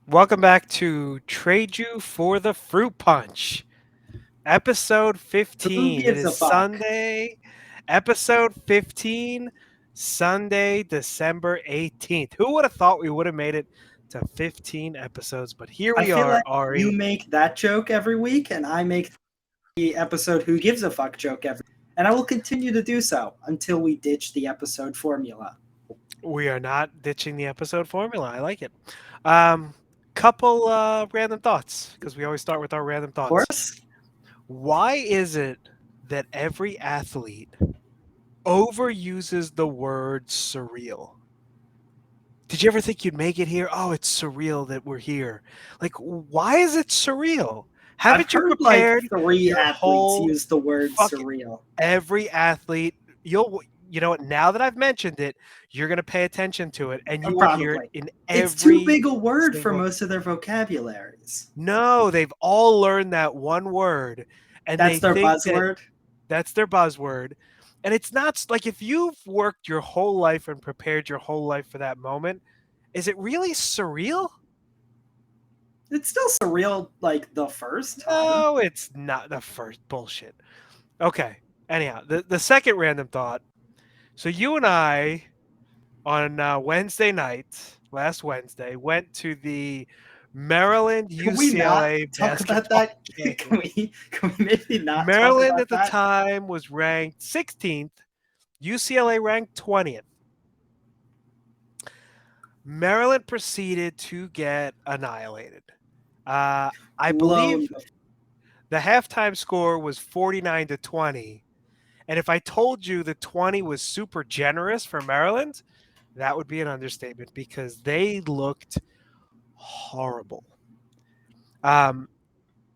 Welcome back to Trade You for the Fruit Punch, episode Who 15. It gives is a fuck? Sunday, episode 15, Sunday, December 18th. Who would have thought we would have made it to 15 episodes? But here I we feel are, like you Ari. make that joke every week, and I make the episode "Who gives a fuck" joke every, and I will continue to do so until we ditch the episode formula. We are not ditching the episode formula. I like it. Um, couple random thoughts, because we always start with our random Of thoughts. course, Why is it that every athlete overuses the word surreal? Did you ever think you'd make it here? Oh, it's surreal that we're here. Like, why is it surreal? I've Haven't you heard like prepared 3 athletes whole use the word fuck surreal. every athlete? You know what? Now that I've mentioned it, you're gonna pay attention to it, and you will hear it Probably. in It's too every big a word for single. most of their vocabularies. No, they've all learned that one word, and they That's their think that buzzword. that's their buzzword. And it's not like if you've worked your whole life and prepared your whole life for that moment, is it really surreal? It's still surreal, like the first time. No, it's not the first bullshit. Okay. Anyhow, the second random thought. So you and I on Wednesday night, last Wednesday, went to the Maryland Can we not UCLA talk about basketball that? game. Can we maybe not talk Maryland about at the that? time was ranked 16th, UCLA ranked 20th. Maryland proceeded to get annihilated. I Blown believe the the halftime score was 49-20. And if I told you the 20 was super generous for Maryland, that would be an understatement because they looked horrible. Um,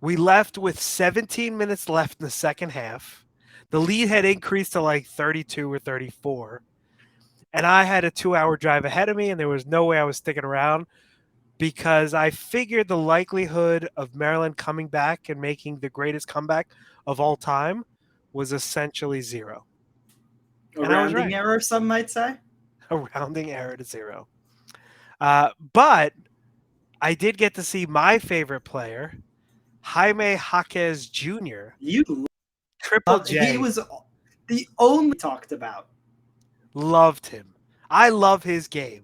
we left with 17 minutes left in the second half. The lead had increased to like 32 or 34. And I had a 2-hour drive ahead of me, and there was no way I was sticking around because I figured the likelihood of Maryland coming back and making the greatest comeback of all time was essentially zero. a And I was rounding right. error, some might say. A rounding error to zero. But I did get to see my favorite player, Jaime Jaquez Jr., You Triple he J. was the only talked about. Loved him. I love his game.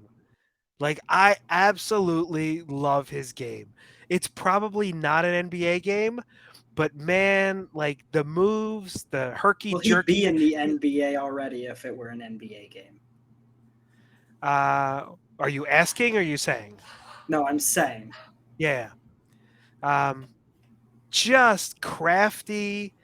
Like, I absolutely love his game. It's probably not an NBA game, but man, like the moves, the herky Well, he'd be jerky. in the NBA already if it were an NBA game. Are you asking or are you saying? No, I'm saying. Yeah. Um, just crafty,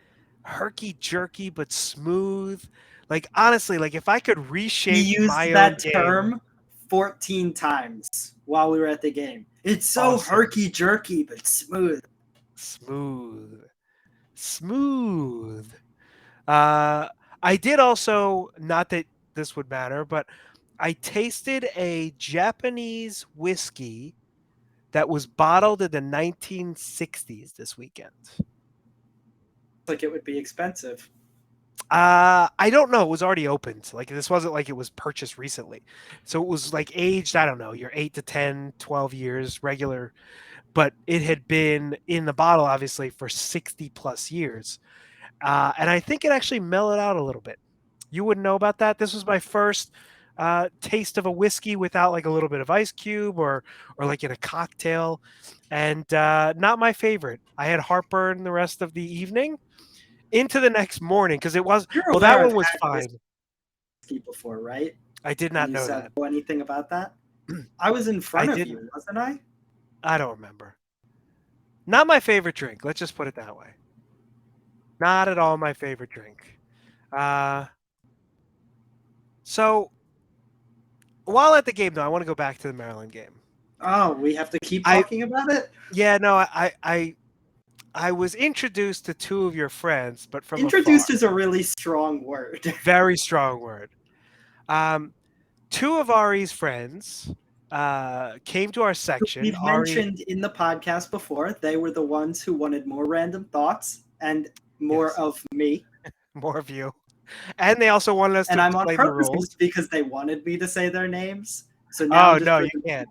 herky jerky, but smooth. Like, honestly, like if I could He reshape used my own that game, term 14 times while we were at the game. It's so awesome. herky jerky, but smooth. Smooth. Smooth. Uh, I did also, not that this would matter, but I tasted a Japanese whiskey that was bottled in the 1960s this weekend. Like it would be expensive. I don't know. It was already opened. Like this wasn't like it was purchased recently. So it was like aged, I don't know, your 8 to 10, 12 years regular, but it had been in the bottle obviously for 60 plus years. And I think it actually mellowed out a little bit. You wouldn't know about that. This was my first taste of a whiskey without like a little bit of ice cube or like in a cocktail, and not my favorite. I had heartburn the rest of the evening into the next morning because it was You're well that aware I've one was had fine. whiskey before, right? I did And not you know said that. anything about that? I was in I front of didn't. you, wasn't I? I don't remember. Not my favorite drink. Let's just put it that way. Not at all my favorite drink. Uh, so while at the game though, I want to go back to the Maryland game. Oh, we have to keep I talking about it? Yeah, no, I was introduced to two of your friends, but from Introduced afar. is a really strong word. Very strong word. Um, two of Ari's friends came to our section. We've Ari, mentioned in the podcast before, they were the ones who wanted more random thoughts and more yes, of me. more of you, and they also wanted us to And I'm on explain the purpose rules. because they wanted me to say their names. So now I'm Oh just no, going you to. can't.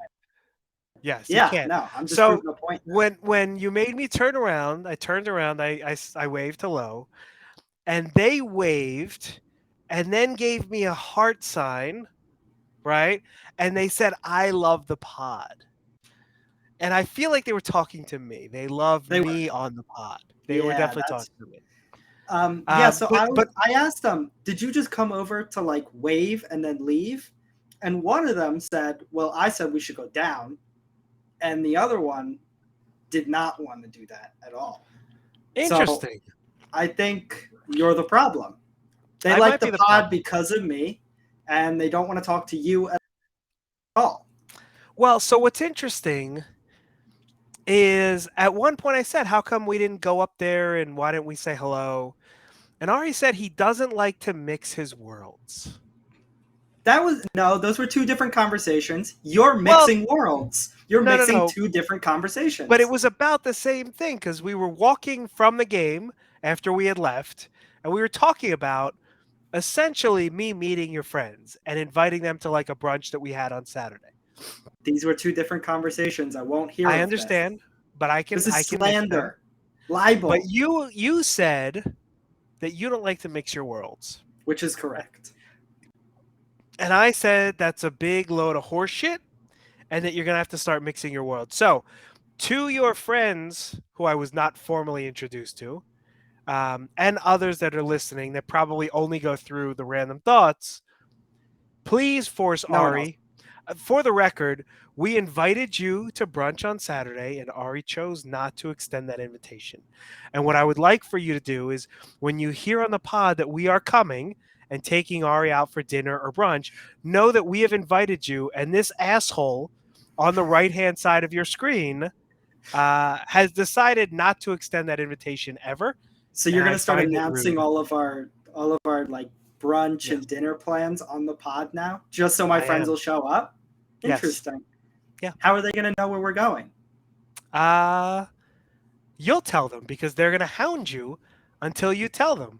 Yes, you Yeah, can. no, I'm just So proving a point. when you made me turn around, I turned around, I waved hello, and they waved and then gave me a heart sign, right? And they said, "I love the pod." And I feel like they were talking to me. They love They were. me on the pod. They were Yeah, definitely that's talking to me. yeah, so But I asked them, did you just come over to like wave and then leave? And one of them said, well, I said we should go down, and the other one did not want to do that at all. So interesting. I think you're the problem. They I like might the be the pod problem. because of me, and they don't want to talk to you at all. Well, so what's interesting is at one point I said, "How come we didn't go up there and why didn't we say hello?" And Ari said he doesn't like to mix his worlds. That was no, those were two different conversations. You're Well, mixing worlds. You're no, no, mixing no. two different But it conversations. was about the same thing because we were walking from the game after we had left, and we were talking about essentially me meeting your friends and inviting them to like a brunch that we had on Saturday. These were two different conversations. I won't hear I of this. understand, but I This can is I can mix them. slander, But libel, you said that you don't like to mix your worlds. which is correct. And I said that's a big load of horse shit and that you're going to have to start mixing your worlds. So, to your friends who I was not formally introduced to, and others that are listening that probably only go through the random thoughts, please force No one else. Ari. For the record, we invited you to brunch on Saturday, and Ari chose not to extend that invitation. And what I would like for you to do is when you hear on the pod that we are coming and taking Ari out for dinner or brunch, know that we have invited you, and this asshole on the right hand side of your screen has decided not to extend that invitation ever. So And you're I gonna start find it announcing rude. all of our like brunch Yes, and dinner plans on the pod now, just so my I friends am. will show up. Yes. Interesting. Yeah. How are they gonna know where we're going? Uh, you'll tell them because they're going to hound you until you tell them.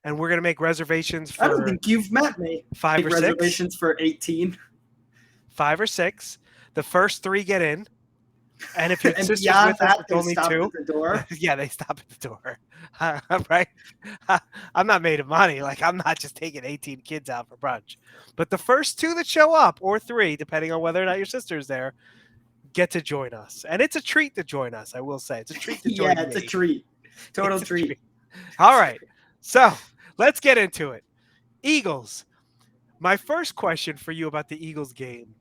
And we're going to make reservations I don't for think you've met me. five Make or six. reservations for 18, 5 or 6. The first 3 get in. And if your and sister's beyond with us, that, it's they only stop 2. at the door. Yeah, they stop at the door. Right? I'm not made of money. Like, I'm not just taking 18 kids out for brunch. But the first 2 that show up, or 3, depending on whether or not your sister's there, get to join us. And it's a treat to join us, I will say. It's a treat to Yeah, join it's a me. treat. Total It's a treat. treat. All right. So let's get into it. Eagles. My first question for you about the Eagles game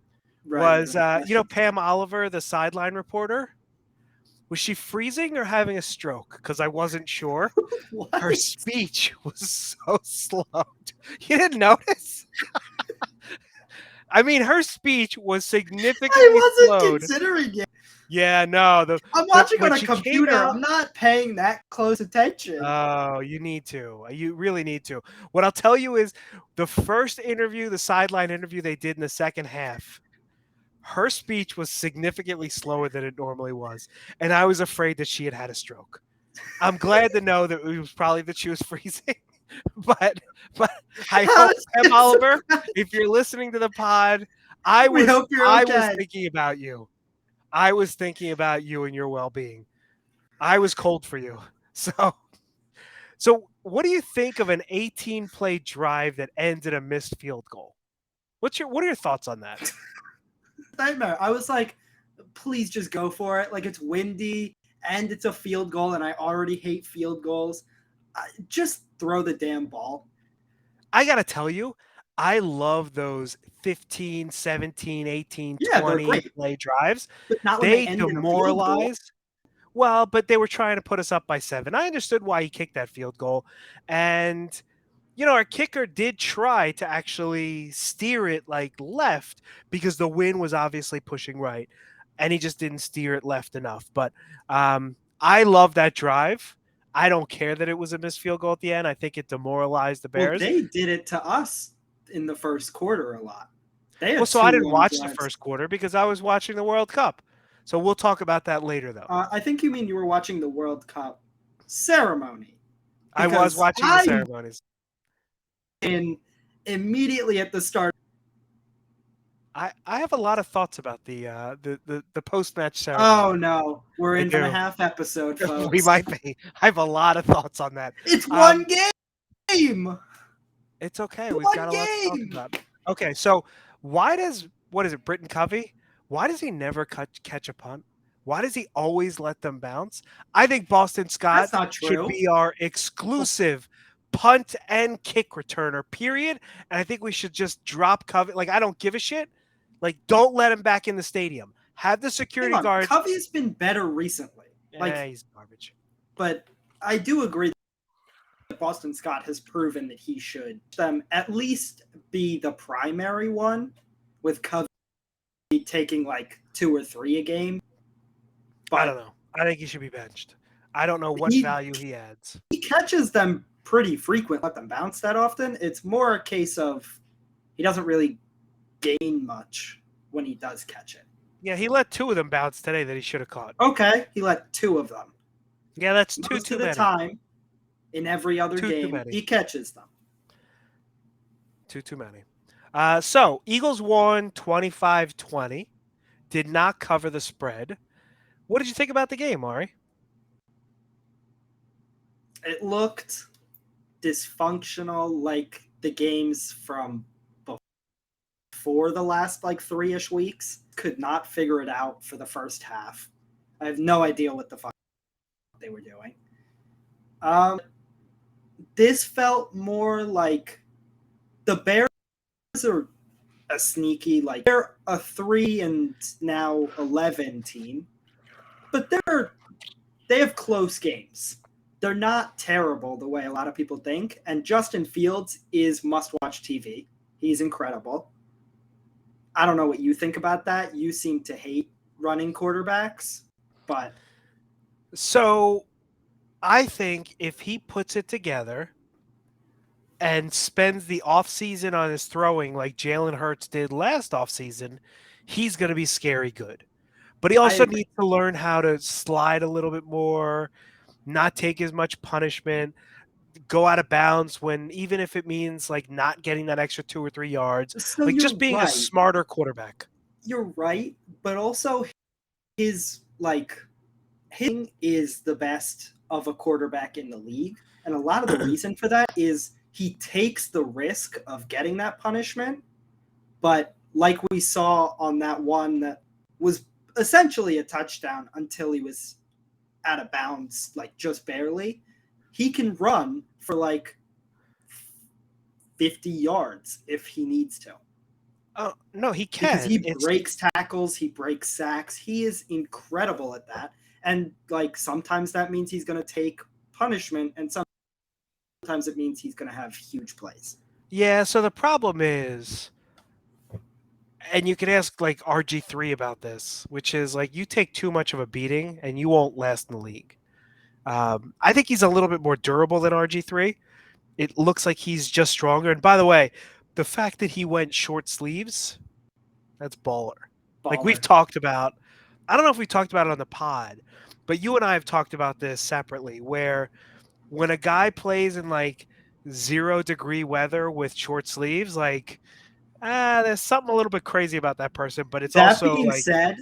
Right, was, right. Questions. Pam Oliver, the sideline reporter, was she freezing or having a stroke? Because I wasn't sure. What? Her speech was so slow. You didn't notice? I mean, her speech was significantly I wasn't slowed. considering it. Yeah, no, I'm the watching when on a she came computer. out. I'm not paying that close attention. Oh, you need to. You really need to. What I'll tell you is the first interview, the sideline interview they did in the second half, her speech was significantly slower than it normally was. And I was afraid that she had had a stroke. I'm glad to know that it was probably that she was freezing. but but I How hope is Pam it Oliver, surprising? if you're listening to the pod, I We was hope you're I was okay. thinking about you. I was thinking about you and your well-being. I was cold for you. So what do you think of an 18 play drive that ends in a missed field goal? What are your thoughts on that? Nightmare. I was like, please just go for it. Like it's windy and it's a field goal, and I already hate field goals. Just throw the damn ball. I got to tell you, I love those 15, 17, 18, Yeah, they're 20 great, play drives. but not when they They end in a field goal. demoralize. Well, but they were trying to put us up by 7. I understood why he kicked that field goal. And our kicker did try to actually steer it like left because the wind was obviously pushing right, and he just didn't steer it left enough. But I love that drive. I don't care that it was a missed field goal at the end. I think it demoralized the Well, Bears. they did it to us in the first quarter a lot. They Well, had so I two didn't long watch the drives. first quarter because I was watching the World Cup. So we'll talk about that later, though. I think you mean you were watching the World Cup ceremony, I was because watching the I ceremonies. in immediately at the start. I have a lot of thoughts about the post match Oh ceremony. no, we're I in for the do. half episode, We folks. might be. I have a lot of thoughts on that. It's one Um, game. it's okay. We've One got a lot to talk game. about. Okay, so why does what is it, Britton Covey? Why does he never catch a punt? Why does he always let them bounce? I think Boston Scott That's not should true. be our exclusive punt and kick returner, period. And I think we should just drop Covey. Like, I don't give a shit. Like, don't let him back in the stadium. Have the Hang security on, guards. Covey's been better recently. Like, He's garbage. but I do agree that Boston Scott has proven that he should at least be the primary one, with Covey taking like 2 or 3 a game. I don't But know. I think he should be benched. I don't know what he value he adds. he catches them pretty frequent. Let them bounce that often. It's more a case of he doesn't really gain much when he does catch it. Yeah, he let two of them bounce today that he should have caught. Okay, he let 2 of them. Yeah, that's two Most too of the many. time, in every other Two too game, many. he catches them. Two too many. So Eagles won 25-20. Did not cover the spread. What did you think about the game, Ari? It looked dysfunctional like the games from before the last like 3-ish weeks. Could not figure it out for the first half. I have no idea what the fuck they were doing. This felt more like the Bears are a sneaky, like they're a 3 and now 11 team, but they have close games. They're not terrible the way a lot of people think. And Justin Fields is must-watch TV. He's incredible. I don't know what you think about that. You seem to hate running quarterbacks, but So I think if he puts it together and spends the offseason on his throwing like Jalen Hurts did last offseason, he's going to be scary good. But he I also agree. needs to learn how to slide a little bit more, not take as much punishment, go out of bounds when even if it means like not getting that extra 2 or 3 yards, So like just you're being a right. smarter quarterback. You're right, but also his like hitting is the best of a quarterback in the league. And a lot of the reason for that is he takes the risk of getting that punishment. But like we saw on that one that was essentially a touchdown until he was out of bounds, like just barely, he can run for like 50 yards if he needs to. Oh, no, he Because can. he It's breaks tackles, he breaks sacks. He is incredible at that. And like sometimes that means he's going to take punishment, and sometimes it means he's going to have huge plays. yeah, so the problem is and you can ask like RG3 about this, which is like you take too much of a beating and you won't last in the league. I think he's a little bit more durable than RG3. It looks like he's just stronger. And by the way, the fact that he went short sleeves, that's baller. Like we've Baller. talked about, I don't know if we talked about it on the pod, but you and I have talked about this separately, where when a guy plays in like 0 degree weather with short sleeves, like there's something a little bit crazy about that person, but it's That also being like, said,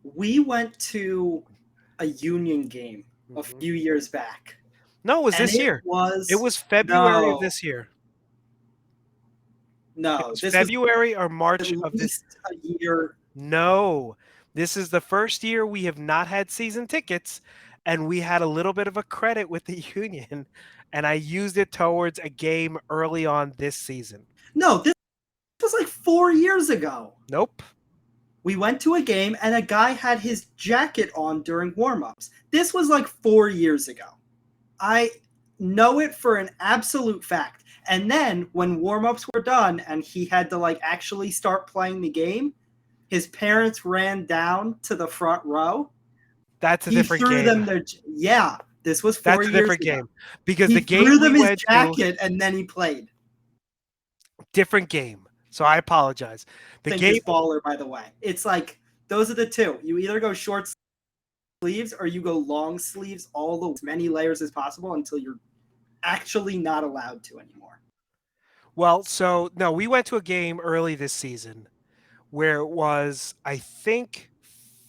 we went to a Union game a mhm. few years back, No, it was and this year. It was February of no, this year. It no, was this was February or at March of this. least a year. No, this is the first year we have not had season tickets, and we had a little bit of a credit with the union, and I used it towards a game early on this season. No, this was like 4 years ago. Nope. We went to a game and a guy had his jacket on during warm-ups. This was like 4 years ago. I know it for an absolute fact. And then when warm-ups were done and he had to like actually start playing the game, his parents ran down to the front row. That's a He different threw game. them their yeah, this was four That's a years different ago. game because He the game threw them we his went to, jacket and then he played. different game. So I apologize. The Think game is baller, by the way. It's like those are the two. You either go short sleeves or you go long sleeves, all the as many layers as possible until you're actually not allowed to anymore. Well, so no, we went to a game early this season where it was, I think,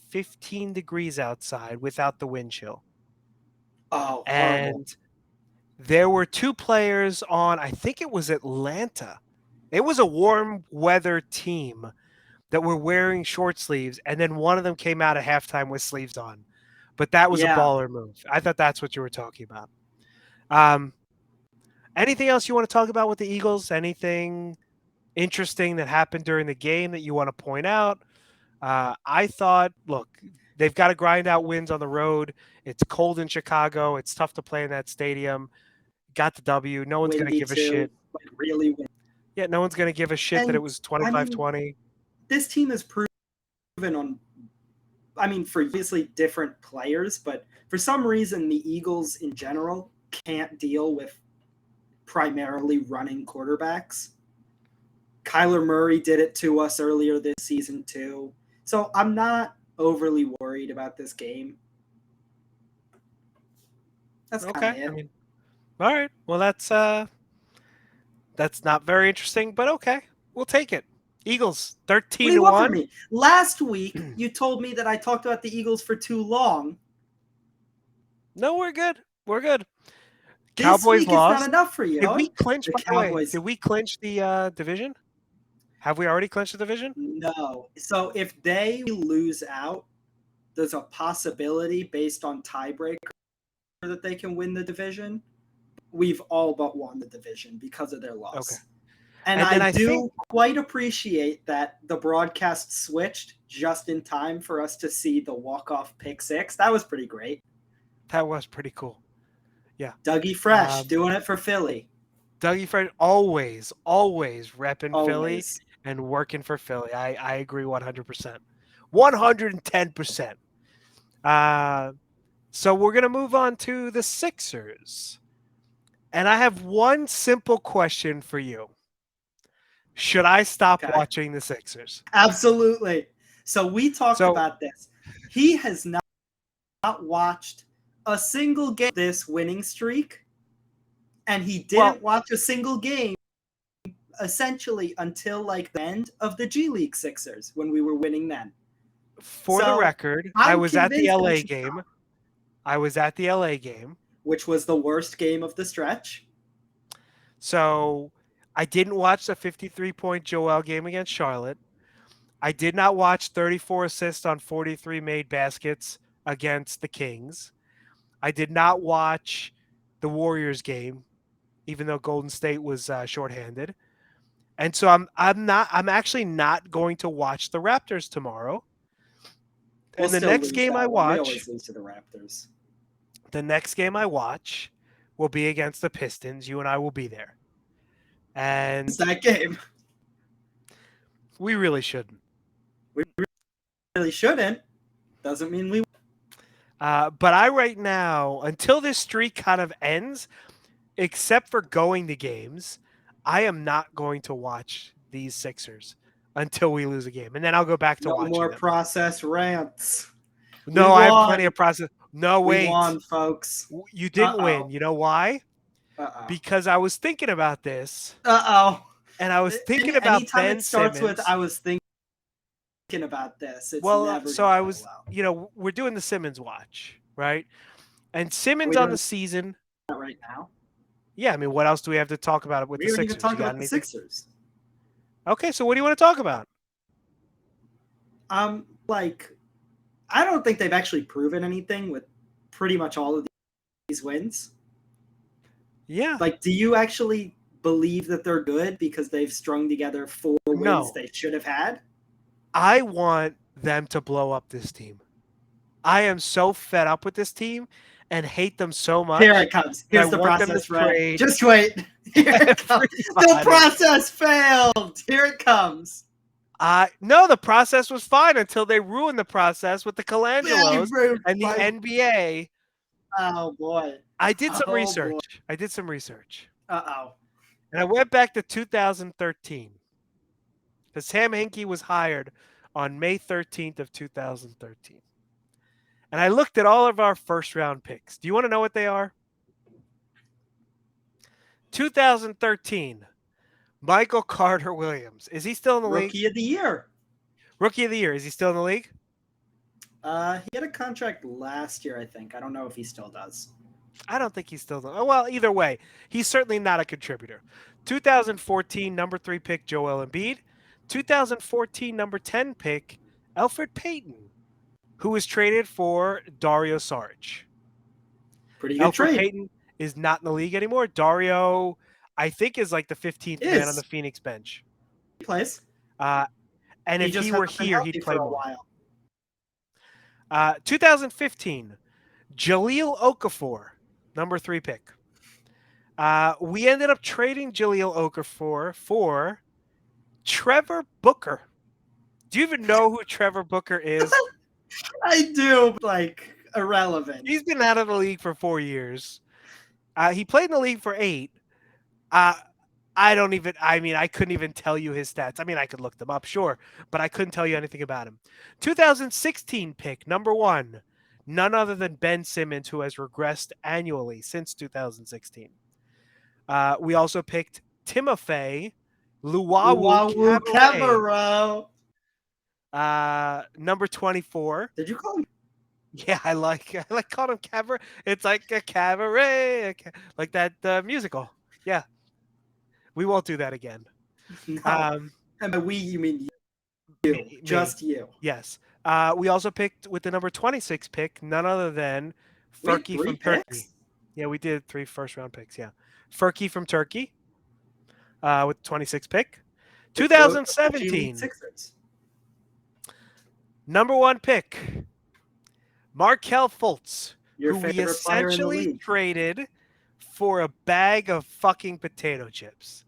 15 degrees outside without the wind chill. Oh, horrible. And there were two players on, I think it was Atlanta. It was a warm weather team that were wearing short sleeves, and then one of them came out at halftime with sleeves on. But that was a Yeah. baller move. I thought that's what you were talking about. Um, Anything else you want to talk about with the Eagles? Anything interesting that happened during the game that you want to point out? I thought, look, they've got to grind out wins on the road. It's cold in Chicago. It's tough to play in that stadium. Got the W. No one's going to Windy give a too. shit. Like really windy. Yeah, no one's going to give a shit that it And was I twenty-five mean, 20. this team has proven on, I mean, for obviously different players, but for some reason, the Eagles in general can't deal with primarily running quarterbacks. Kyler Murray did it to us earlier this season, too. So I'm not overly worried about this game. That's kind of Okay. I it. mean, all right. Well, that's not very interesting, but okay. We'll take it. Eagles What 13 do you to want from 1. me? Last week, you told me that I talked about the Eagles for too long. No, we're good. We're good. This Cowboys week, it's not lost. enough for you, Did huh? we clinch, The by the way? Cowboys. Did we clinch the division? Have we already clinched the division? No. So if they lose out, there's a possibility based on tiebreaker that they can win the division. We've all but won the division because of their Okay. loss. And And I then I think do quite appreciate that the broadcast switched just in time for us to see the walk-off pick six. That was pretty great. that was pretty cool. Yeah. Dougie Fresh Um, doing it for Philly. Dougie Fred always repping Philly Always. and working for Philly. I agree 100%. 110%. So we're going to move on to the Sixers. And I have one simple question for you. Should I stop Okay. watching the Sixers? Absolutely. So we talked So, about this. He has not watched a single game this winning streak, and he well, didn't watch a single game essentially until like the end of the G League Sixers when we were winning then. for the So record, I I'm was at the convinced that he LA should game. stop, I was at the LA game. which was the worst game of the stretch. So I didn't watch the 53-point Joel game against Charlotte. I did not watch 34 assists on 43 made baskets against the Kings. I did not watch the Warriors game, even though Golden State was shorthanded. And so I'm actually not going to watch the Raptors tomorrow. We'll And still lose that one. We always lose to the Raptors. the next game I watch will be against the Pistons. You and I will be there. It's And that game. we really shouldn't. We really shouldn't. Doesn't mean we. But I right now, until this streak kind of ends, except for going to games, I am not going to watch these Sixers until we lose a game. And then I'll go back to No watching more them. process rants. We No, I have plenty won. of process. No, We wait. won, folks. You didn't win. Uh-oh. You know why? Uh-oh. Because I was thinking about this. Uh-oh. And I was thinking about Anytime Ben it starts Simmons. with I was thinking about this, it's Well, never so gonna I go was, well. we're doing the Simmons watch, right? And Are Simmons we on doing the season. that right now? Yeah, I mean, what else do we have to talk about with We the haven't even Sixers? You talked got about the anything? Sixers. Okay, so what do you want to talk about? Like, I don't think they've actually proven anything with pretty much all of these wins. Yeah. Like, do you actually believe that they're good because they've strung together 4 wins No. they should have had? I want them to blow up this team. I am so fed up with this team and hate them so much. Here it comes. Here's the want them process, to Ray. trade Just wait. Here it comes. The everybody. process failed. Here it comes. No, the process was fine until they ruined the process with the Colangelos and the My- NBA. Oh boy. I did some Oh, research. I did some research. Uh-oh. And I went back to 2013. Because Sam Hinkie was hired on May 13th of 2013. And I looked at all of our first round picks. Do you want to know what they are? 2013, Michael Carter Williams. Is he still in the league? Rookie of the year. Rookie of the year. Is he still in the league? He had a contract last year, I think. I don't know if he still does. I don't think he's still. Well, either way, he's certainly not a contributor. 2014 number 3 pick Joel Embiid. 2014 number 10 pick Elfrid Payton, who was traded for Dario Saric. Pretty good Elfrid trade. Payton is not in the league anymore. Dario, I think, is like the 15th man on the Phoenix bench. He plays. Uh, and He if just he were hasn't been here, he'd healthy play for a more. while. 2015, Jahlil Okafor, number 3 pick. We ended up trading Jahlil Okafor for Trevor Booker. Do you even know who Trevor Booker is? I do, but like irrelevant. He's been out of the league for 4 years. He played in the league for 8. I couldn't even tell you his stats. I mean, I could look them up, sure, but I couldn't tell you anything about him. 2016 pick, number 1, none other than Ben Simmons, who has regressed annually since 2016. We also picked Timofey Luwawu Cabarro. Number 24. Did you call him? Yeah, I like calling him cabaret. It's like a cabaret, like that musical. Yeah, we won't do that again. No. And by we, you mean you. Just you. Yes. We also picked with the number 26 pick, none other than Furky from Turkey. Yeah, we did 3 first-round picks. Yeah, Furky from Turkey. With 26 pick. 2017. Number 1 pick, Markelle Fultz, who we essentially traded for a bag of fucking potato chips.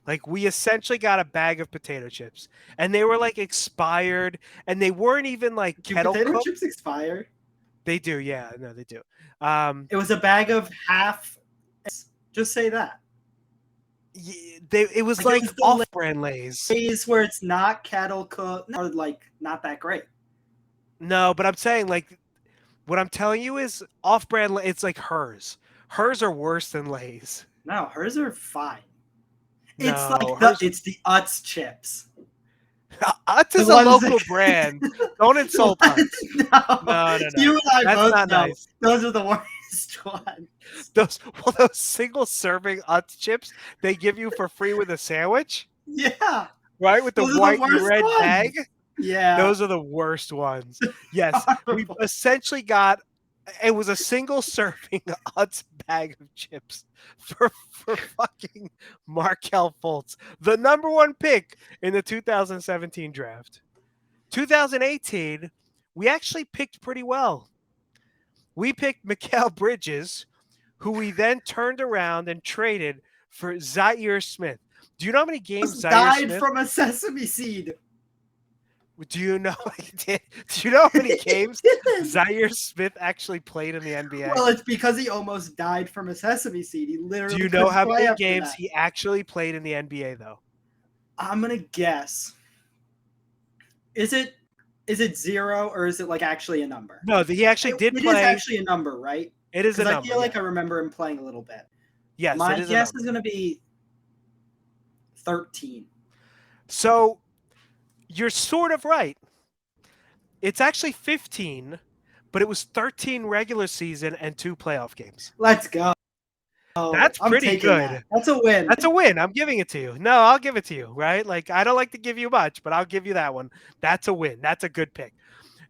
Like, we essentially got a bag of potato chips, and they were like expired, and they weren't even like kettle cooked. Potato chips expire? They do, yeah. No, they do. It was a bag of half. Just say that. It was like off-brand Lay's. Lay's where it's not kettle cooked or like not that great. No, but I'm saying, like, what I'm telling you is off-brand. It's like hers. Hers are worse than Lay's. No, hers are fine. No, it's like it's the Utz chips. Utz is a local brand. Don't insult Utz. No. You and I That's both not know nice. those are the worst ones. Those single-serving Utz chips they give you for free with a sandwich. Yeah. Right, with the white and red bag. Yeah. Those are the worst ones. Yes, we essentially got. It was a single-serving Utz bag of chips for fucking Markelle Fultz, the number 1 pick in the 2017 draft. 2018, we actually picked pretty well. We picked Mikal Bridges, who we then turned around and traded for Zaire Smith. Do you know how many games Zaire Smith died from a sesame seed? Do you know? Do you know how many games Zaire Smith actually played in the NBA? Well, it's because he almost died from a sesame seed. He literally. Do you know how many games he actually played in the NBA, though? I'm gonna guess. Is it 0 or is it like actually a number? No, he actually did play. It is actually a number, right? It is a number. I feel like I remember him playing a little bit. Yes, my guess is gonna be 13. So. You're sort of right. It's actually 15, but it was 13 regular season and 2 playoff games. Let's go. That's pretty good. That's a win. That's a win. I'm giving it to you. No, I'll give it to you, right? Like, I don't like to give you much, but I'll give you that one. That's a win. That's a good pick.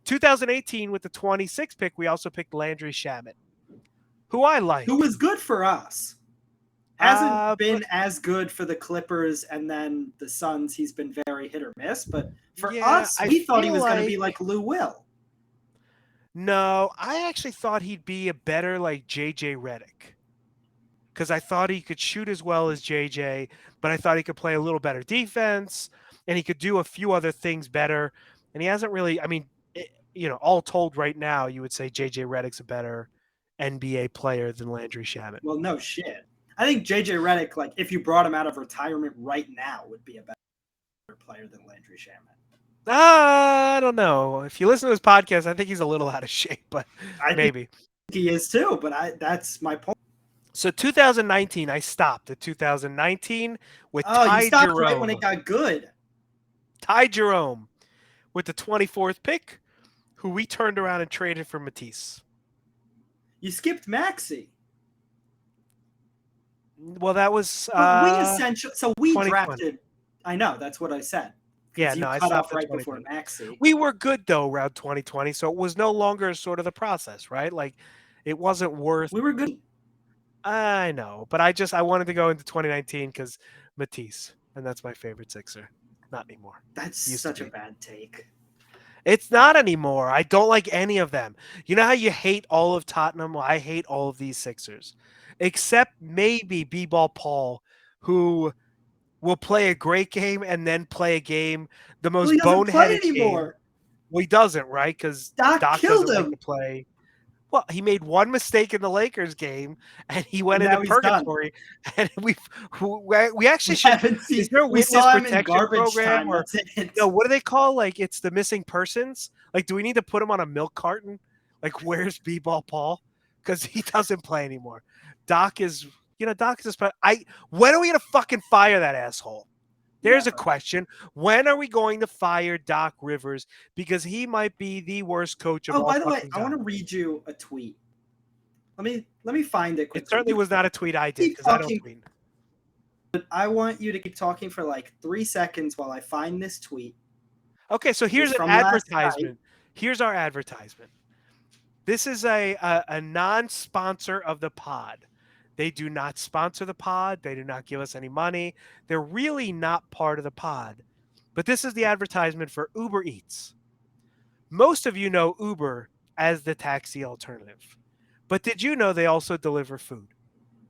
2018, with the 26th pick, we also picked Landry Shamet, who I like. Who was good for us. Hasn't been as good for the Clippers and then the Suns. He's been very hit or miss. But for us, we thought he was going to be like Lou Will. No, I actually thought he'd be a better like JJ Redick. Because I thought he could shoot as well as JJ, but I thought he could play a little better defense, and he could do a few other things better. And he hasn't really, all told right now, you would say JJ Redick's a better NBA player than Landry Shamet. Well, no shit. I think JJ Redick, like if you brought him out of retirement right now, would be a better player than Landry Shamet. I don't know. If you listen to his podcast, I think he's a little out of shape, but maybe he is too. But that's my point. So 2019, I stopped at 2019 with Ty Jerome. Right when it got good. Ty Jerome with the 24th pick, who we turned around and traded for Matisse. You skipped Maxi. Well, that was But we essentially, so we 2020. drafted. I know that's what I said Yeah, because you no, I cut stopped off at right before 2020. Maxi. We were good though around 2020, so it was no longer sort of the process, right? Like it wasn't worth. We were good. I know, but I wanted to go into 2019 because Matisse, and that's my favorite Sixer. Not anymore. That's Used to such a be. bad take. It's not anymore. I don't like any of them. You know how you hate all of Tottenham? Well, I hate all of these Sixers, except maybe B-Ball Paul, who will play a great game and then play a game, the Well, he most doesn't play boneheaded game. anymore. Well, he doesn't, right? Because Doc Doc killed doesn't like him, to play. Well, he made one mistake in the Lakers game, and he and went into now he's done. purgatory. And we actually We should. haven't Is seen. there a We witness saw him in protection garbage program, time. or That's it. what do they call? Like it's the missing persons. Like, do we need to put him on a milk carton? Like, where's B-Ball Paul? Because he doesn't play anymore. Doc is, Doc is. When are we gonna fucking fire that asshole? There's a Never. question. When are we going to fire Doc Rivers? Because he might be the worst coach of Oh, all by the way, fucking I want time. to read you a tweet. Let me find it It quickly. certainly You was not a tweet I did keep because I don't talking, tweet. but I want you to keep talking for like 3 seconds while I find this tweet. Okay, so here's It's an from last night. advertisement. Here's our advertisement. This is a non-sponsor of the pod. They do not sponsor the pod. They do not give us any money. They're really not part of the pod. But this is the advertisement for Uber Eats. Most of you know Uber as the taxi alternative. But did you know they also deliver food?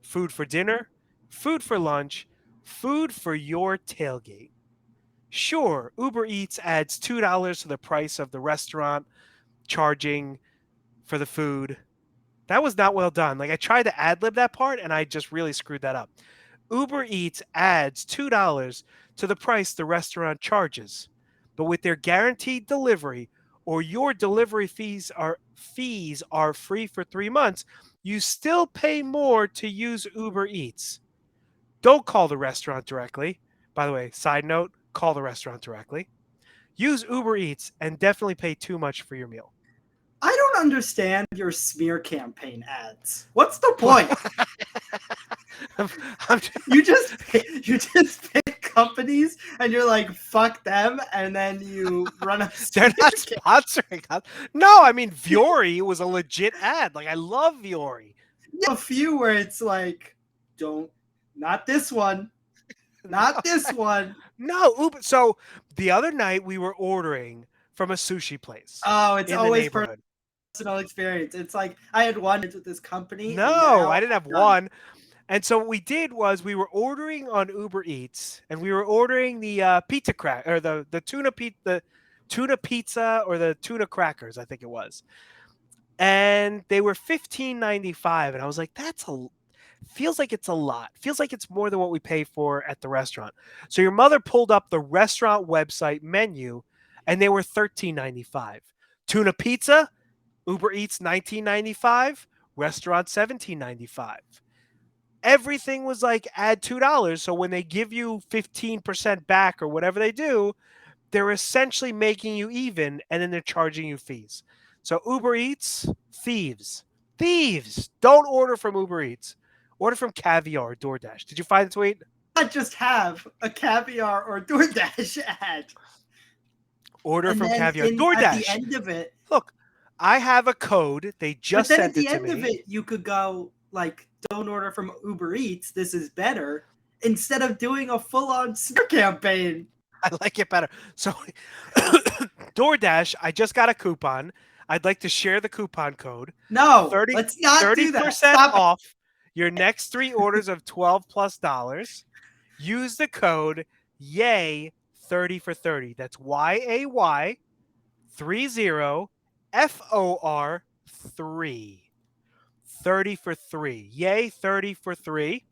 Food for dinner, food for lunch, food for your tailgate. Sure, Uber Eats adds $2 to the price of the restaurant charging for the food. That was not well done. Like I tried to ad lib that part and I just really screwed that up. Uber Eats adds $2 to the price the restaurant charges. But with their guaranteed delivery or your delivery fees are free for 3 months, you still pay more to use Uber Eats. Don't call the restaurant directly. By the way, side note, call the restaurant directly. Use Uber Eats and definitely pay too much for your meal. I don't understand your smear campaign ads. What's the point? I'm you just pick companies and you're like fuck them, and then you run a They're smear not campaign. sponsoring us. No, I mean Viore was a legit ad. Like I love Viore. A few where it's like, not this one, not this one. No, Uber. So the other night we were ordering from a sushi place Oh, it's in the always neighborhood. personal experience. It's like I had one with this company. And No, now I didn't have I'm done. one. And so what we did was we were ordering on Uber Eats, and we were ordering the pizza crack or the tuna pizza or the tuna crackers, I think it was. And they were $15.95, and I was like, feels like it's a lot. Feels like it's more than what we pay for at the restaurant. So your mother pulled up the restaurant website menu, and they were $13.95. Tuna pizza, Uber Eats $19.95, restaurant $17.95. Everything was like add $2. So when they give you 15% back or whatever they do, they're essentially making you even and then they're charging you fees. So Uber Eats, thieves. Thieves. Don't order from Uber Eats. Order from Caviar or DoorDash. Did you find the tweet? I just have a Caviar or DoorDash ad. Order And from then Caviar. at the DoorDash. end of it, Look, I have a code. They but just then at sent the it to end of me. it, you could go like, don't order from Uber Eats. This is better. Instead of doing a full-on smear campaign. I like it better. So DoorDash, I just got a coupon. I'd like to share the coupon code. No, 30, let's not do that. 30% Stop it. off your next 3 orders of $12 plus. Use the code YAY 30 for 30. That's YAY 30 FOR 3. 30 for 3. Yay 30 for 3.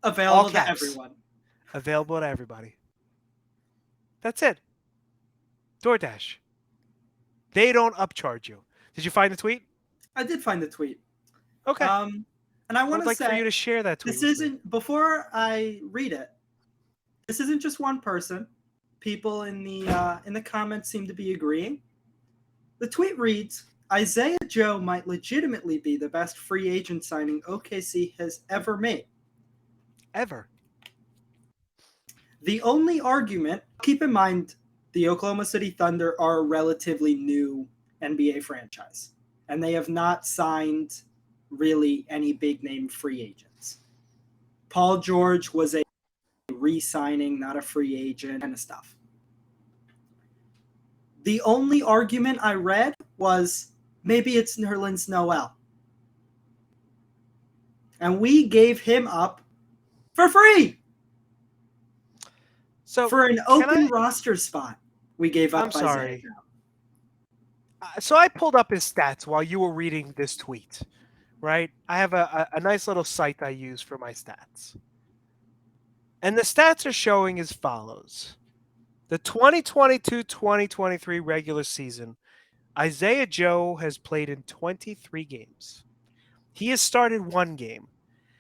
Available to caps. everyone. Available to everybody. That's it. DoorDash. They don't upcharge you. Did you find the tweet? I did find the tweet. Okay. And I I want would to like for say you to share that tweet. this with me. isn't, before I read it, this isn't just one person. people in the comments seem to be agreeing. The tweet reads, Isaiah Joe might legitimately be the best free agent signing OKC has ever made. Ever. The only argument, keep in mind, the Oklahoma City Thunder are a relatively new NBA franchise, and they have not signed really any big-name free agents. Paul George was a re-signing, not a free agent, kind of stuff. The only argument I read was maybe it's Nerlens Noel. And we gave him up for free. So for an open roster spot, we gave up. I'm sorry. So I pulled up his stats while you were reading this tweet, right? I have a nice little site I use for my stats. And the stats are showing as follows. The 2022-2023 regular season, Isaiah Joe has played in 23 games. He has started one game.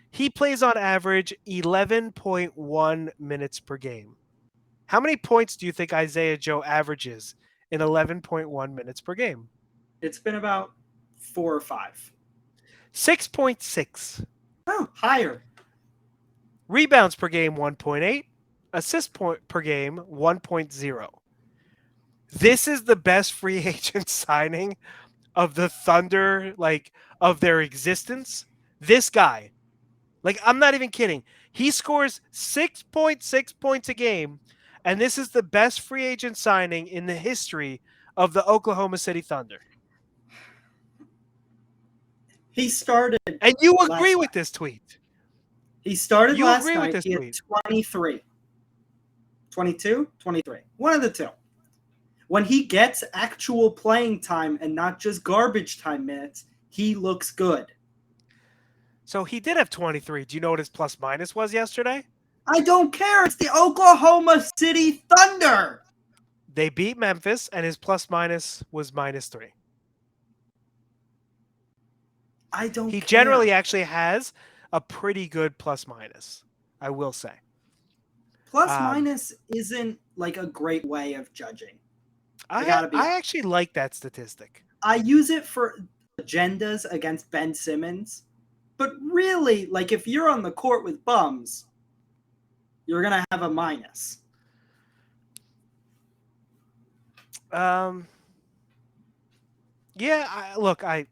He plays on average 11.1 minutes per game. How many points do you think Isaiah Joe averages in 11.1 minutes per game? It's been about 4 or 5. 6.6. Oh, higher. Rebounds per game, 1.8. Assists per game, 1.0. This is the best free agent signing of the Thunder, of their existence. This guy. I'm not even kidding. He scores 6.6 points a game, and this is the best free agent signing in the history of the Oklahoma City Thunder. He started. And you agree with this tweet. He started last night. He had 23. 22? 23. One of the two. When he gets actual playing time and not just garbage time minutes, he looks good. So he did have 23. Do you know what his plus minus was yesterday? I don't care. It's the Oklahoma City Thunder. They beat Memphis, and his plus minus was -3. I don't care. He generally actually has a pretty good plus minus, I will say. Plus minus isn't a great way of judging. I actually like that statistic. I use it for agendas against Ben Simmons. But really, if you're on the court with bums, you're going to have a minus. Yeah, I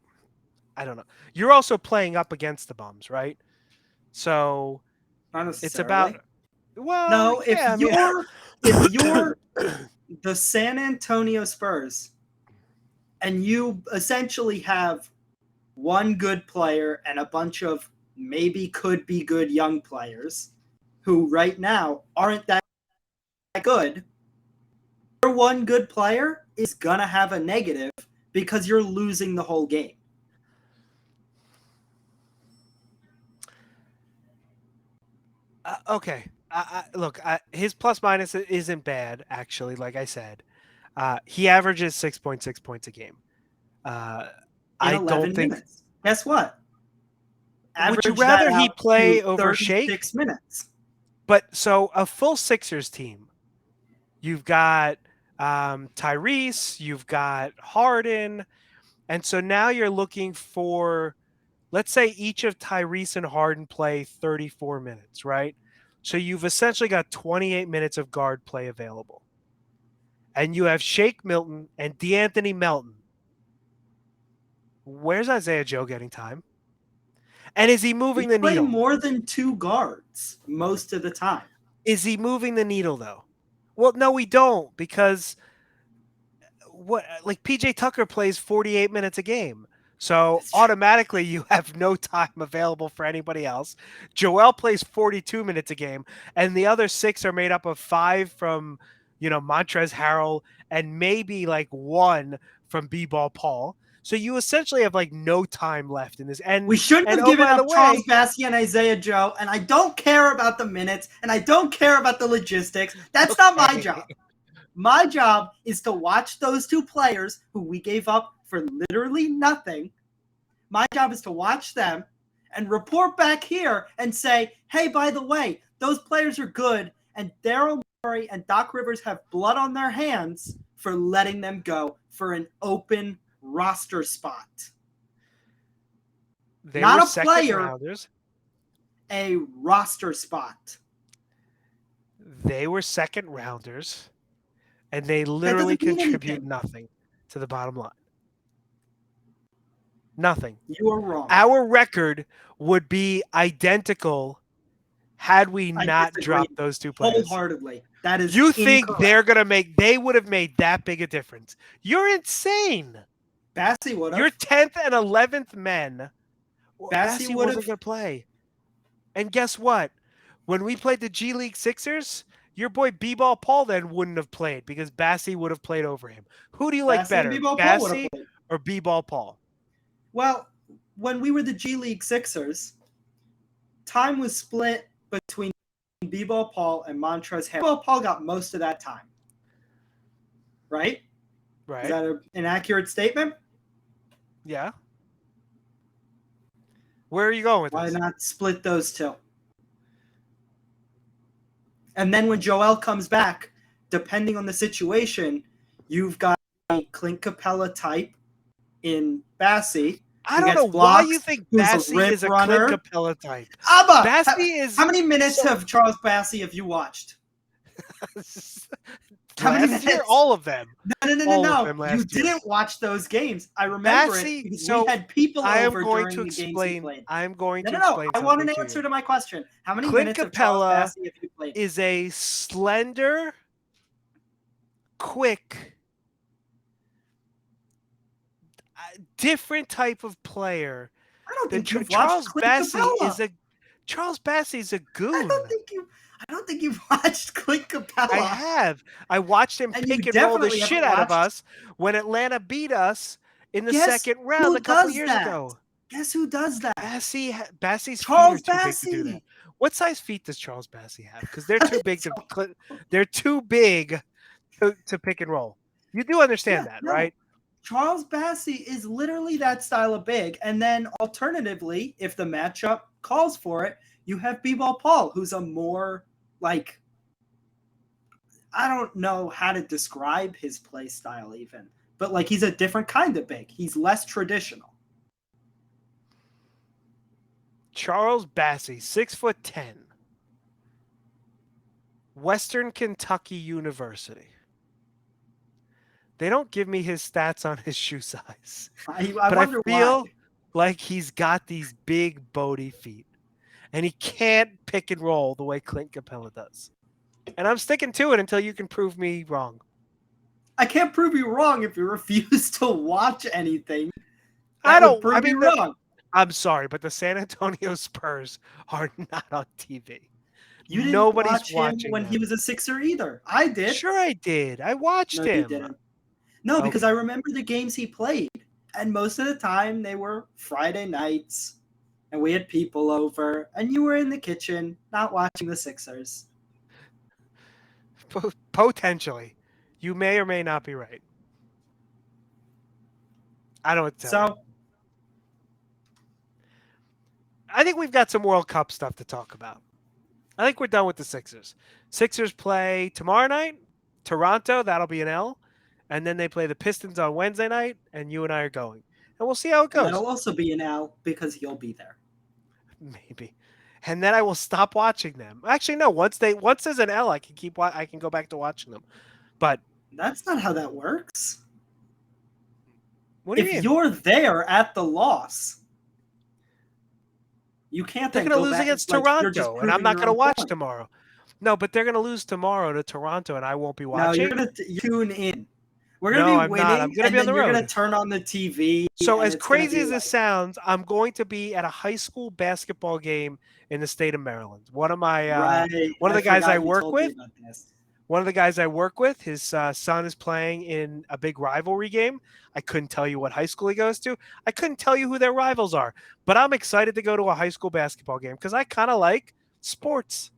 don't know. You're also playing up against the bums, right? So not necessarily. It's about no. Yeah, if you're the San Antonio Spurs, and you essentially have one good player and a bunch of maybe could be good young players who right now aren't that good, your one good player is going to have a negative because you're losing the whole game. Okay. Look, his plus minus isn't bad, actually, like I said. He averages 6.6 points a game. I don't think. Minutes. Guess what? Would you rather he play over Shake? 6 minutes. But so a full Sixers team, you've got Tyrese, you've got Harden, and so now you're looking for, let's say each of Tyrese and Harden play 34 minutes, right? So you've essentially got 28 minutes of guard play available. And you have Shake Milton and DeAnthony Melton. Where's Isaiah Joe getting time? And is he moving the needle? More than 2 guards most of the time. Is he moving the needle, though? Well, no, we don't, because PJ Tucker plays 48 minutes a game. So automatically you have no time available for anybody else. Joel plays 42 minutes a game, and the other 6 are made up of 5 from, Montrezl Harrell and maybe 1 from B-Ball Paul. So you essentially have no time left in this. And we shouldn't have given up Charles Bassey and Isaiah Joe, and I don't care about the minutes, and I don't care about the logistics. That's not my job. My job is to watch those 2 players who we gave up for literally nothing. My job is to watch them and report back here and say, hey, by the way, those players are good, and Daryl and Doc Rivers have blood on their hands for letting them go for an open roster spot. They Not were a second player, rounders. a roster spot. They were second rounders, and they That literally doesn't mean contribute anything. nothing to the bottom line. Nothing. You are wrong. Our record would be identical had we I not disagree dropped those two players. wholeheartedly. That is You think incorrect. they would have made that big a difference? You're insane. Bassey would Your have. 10th and 11th men. Bassey Bassey would wasn't have. going to play. And guess what? When we played the G League Sixers, your boy B-Ball Paul then wouldn't have played because Bassey would have played over him. Who do you like Bassey and better, B-Ball Paul would have Bassey played. or B-Ball Paul? Well, when we were the G League Sixers, time was split between B-Ball Paul and Montrezl Harrell. B-Ball Paul got most of that time. Right? Right. Is that an accurate statement? Yeah. Where are you going with Why this? not split those two? And then when Joel comes back, depending on the situation, you've got a Clint Capella type in Bassey. I don't know why you think Bassey is a runner. Clint Capella type. Abba, Bassey is. How many minutes of Charles Bassey have you watched? How many last minutes? year, all of them. No. You didn't watch those games. I remember it because we had people over during the games he played. I am going to No. explain. I want an answer to my question. How many Clint minutes Capella of Charles Bassey have you played? Is a slender, quick, different type of player. I don't think you've Charles watched Clint Capella. Charles Bassey is a goon. I don't think you've watched Clint Capella. I have. I watched him pick and roll the shit out of us when Atlanta beat us in the second round a couple years ago. Guess who does that? Bassey's Charles feet are too big to do that. What size feet does Charles Bassey have? Because they're too big to pick and roll. You do understand that, right? Charles Bassey is literally that style of big. And then alternatively, if the matchup calls for it, you have B-Ball Paul, who's a more like, I don't know how to describe his play style even, but like he's a different kind of big. He's less traditional. Charles Bassey, 6'10", Western Kentucky University. They don't give me his stats on his shoe size. But I feel like he's got these big boaty feet. And he can't pick and roll the way Clint Capella does. And I'm sticking to it until you can prove me wrong. I can't prove you wrong if you refuse to watch anything. Wrong. I'm sorry, but the San Antonio Spurs are not on TV. You didn't watch him when he was a Sixer either. I did. Sure I did. I watched him. You didn't. No, because I remember the games he played. And most of the time they were Friday nights. And we had people over. And you were in the kitchen, not watching the Sixers. Potentially. You may or may not be right. I don't tell you. I think we've got some World Cup stuff to talk about. I think we're done with the Sixers. Sixers play tomorrow night, Toronto. That'll be an L. And then they play the Pistons on Wednesday night, and you and I are going. And we'll see how it goes. That'll also be an L because you'll be there. Maybe. And then I will stop watching them. Actually, no. Once there's an L, I can go back to watching them. But that's not how that works. What do you mean? If you're there at the loss, you can't. They're going to lose against Toronto, and I'm not going to watch tomorrow. No, but they're going to lose tomorrow to Toronto, and I won't be watching. No, you're going to tune in. We're going to be winning, I'm going to be on the road. You're going to turn on the TV. So as crazy as this sounds, I'm going to be at a high school basketball game in the state of Maryland. One of the guys I work with, his son is playing in a big rivalry game. I couldn't tell you what high school he goes to. I couldn't tell you who their rivals are. But I'm excited to go to a high school basketball game because I kind of like sports.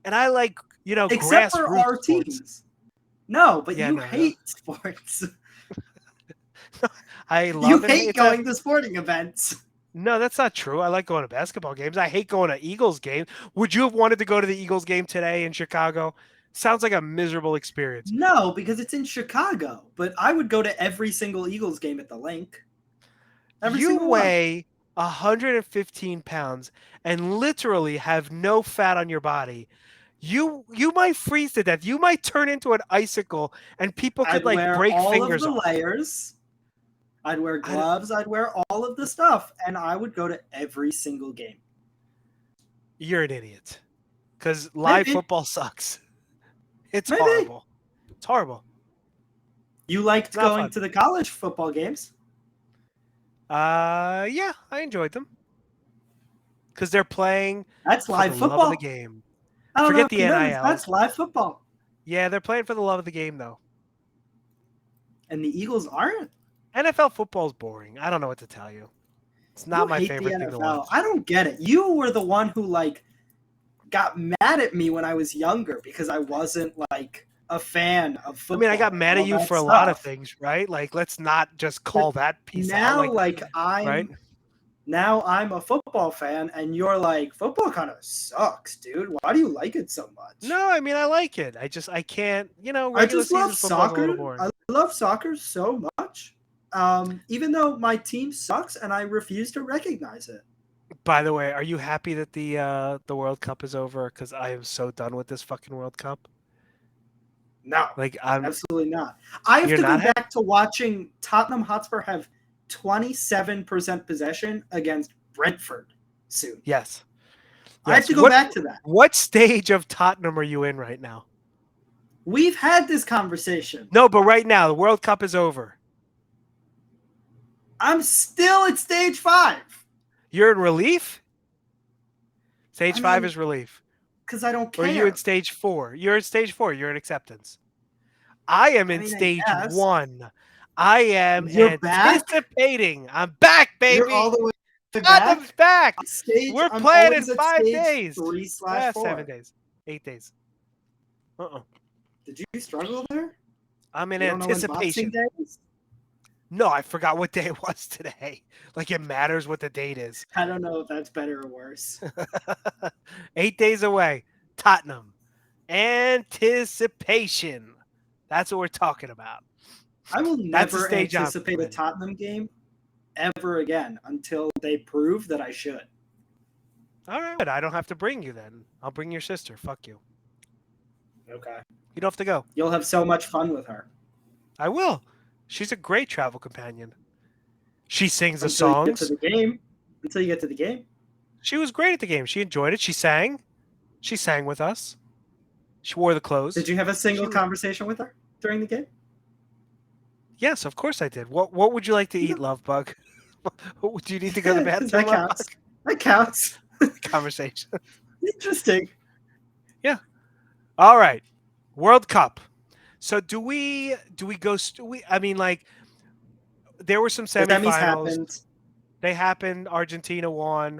And I like, except for our sports. Teams. No, but you hate sports. You hate going to sporting events. No, that's not true. I like going to basketball games. I hate going to Eagles games. Would you have wanted to go to the Eagles game today in Chicago? Sounds like a miserable experience. No, because it's in Chicago. But I would go to every single Eagles game at the Link. Every You single one. weigh 115 pounds and literally have no fat on your body. You might freeze to death. You might turn into an icicle and people could I'd like wear break all of fingers the off. layers. I'd wear gloves. I'd wear all of the stuff. And I would go to every single game. You're an idiot. Because live Maybe. football sucks. It's Maybe. horrible. It's horrible. You It's liked not going fun. to the college football games. Yeah, I enjoyed them. Because they're playing That's for the live love of the football. game. I don't know Forget if the you know this. NIL. That's live football. Yeah, they're playing for the love of the game, though. And the Eagles aren't. NFL football's boring. I don't know what to tell you. It's You not my hate the favorite thing to watch. NFL. I don't get it. You were the one who like got mad at me when I was younger because I wasn't like a fan of football. I mean, I got mad at you for a lot of things, right? Like, let's not just call that piece now, out. like right? now I'm a football fan, and you're like, football kind of sucks, dude. Why do you like it so much? No, I mean, I like it. I can't, I regular just love season football's a little soccer. boring. I love soccer so much. Even though my team sucks, and I refuse to recognize it. By the way, are you happy that the World Cup is over? Because I am so done with this fucking World Cup. No, Like, I'm. absolutely not. I have You're to go not happy? back to watching Tottenham Hotspur have 27% possession against Brentford soon. Yes. I have to go back to that. What stage of Tottenham are you in right now? We've had this conversation. No, but right now the World Cup is over. I'm still at stage 5. You're in relief. Stage I 5 mean, is relief. because I don't care. Or are you in stage 4? You're in stage 4. You're in acceptance. I am in stage 1. I am You're anticipating. Back? I'm back, baby. You're all the way Tottenham's back. We're I'm playing in always at 5 stage days. 3/4. 7 days. 8 days. Did you struggle there? I'm in You don't know when anticipation. Boxing Day is? No, I forgot what day it was today. Like, it matters what the date is. I don't know if that's better or worse. 8 days away. Tottenham. Anticipation. That's what we're talking about. I will That's the never stage I'm anticipate a in. Tottenham game ever again until they prove that I should. All right. I don't have to bring you then. I'll bring your sister. Fuck you. Okay. You don't have to go. You'll have so much fun with her. I will. She's a great travel companion. She sings the Until you get songs. to the game. Until you get to the game. She was great at the game. She enjoyed it. She sang. She sang with us. She wore the clothes. Did you have a single conversation with her during the game? Yes, of course I did. What would you like to eat, love bug? Do you need to go to the bathroom? That counts. That counts. Conversation. Interesting. Yeah. All right. World Cup. So do we go? I mean, like, there were some The semis semifinals. happened. They happened. Argentina won.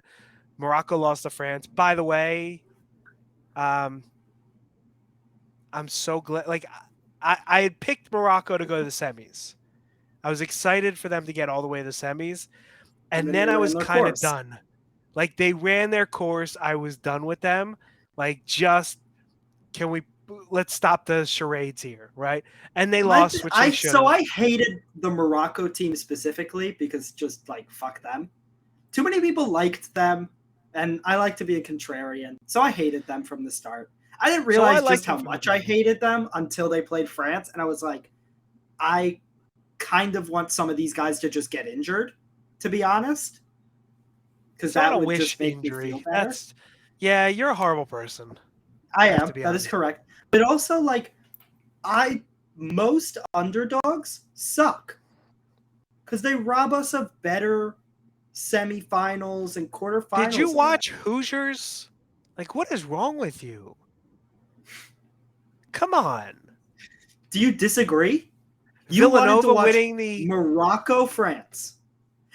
Morocco lost to France. By the way, I'm so glad. Like, I had picked Morocco to go to the semis. I was excited for them to get all the way to the semis. And then I was kind of done. Like, they ran their course. I was done with them. Like, let's stop the charades here, right? And they lost, which they should have. So I hated the Morocco team specifically because just, like, fuck them. Too many people liked them, and I like to be a contrarian. So I hated them from the start. I didn't realize just how much I hated them until they played France, and I was like, I kind of want some of these guys to just get injured, to be honest. Because that would just make me feel better. Yeah, you're a horrible person. I am. That is correct. But also, like, most underdogs suck. Because they rob us of better semifinals and quarterfinals. Did you watch Hoosiers? Like, what is wrong with you? Come on. Do you disagree? Villanova winning the Morocco, France.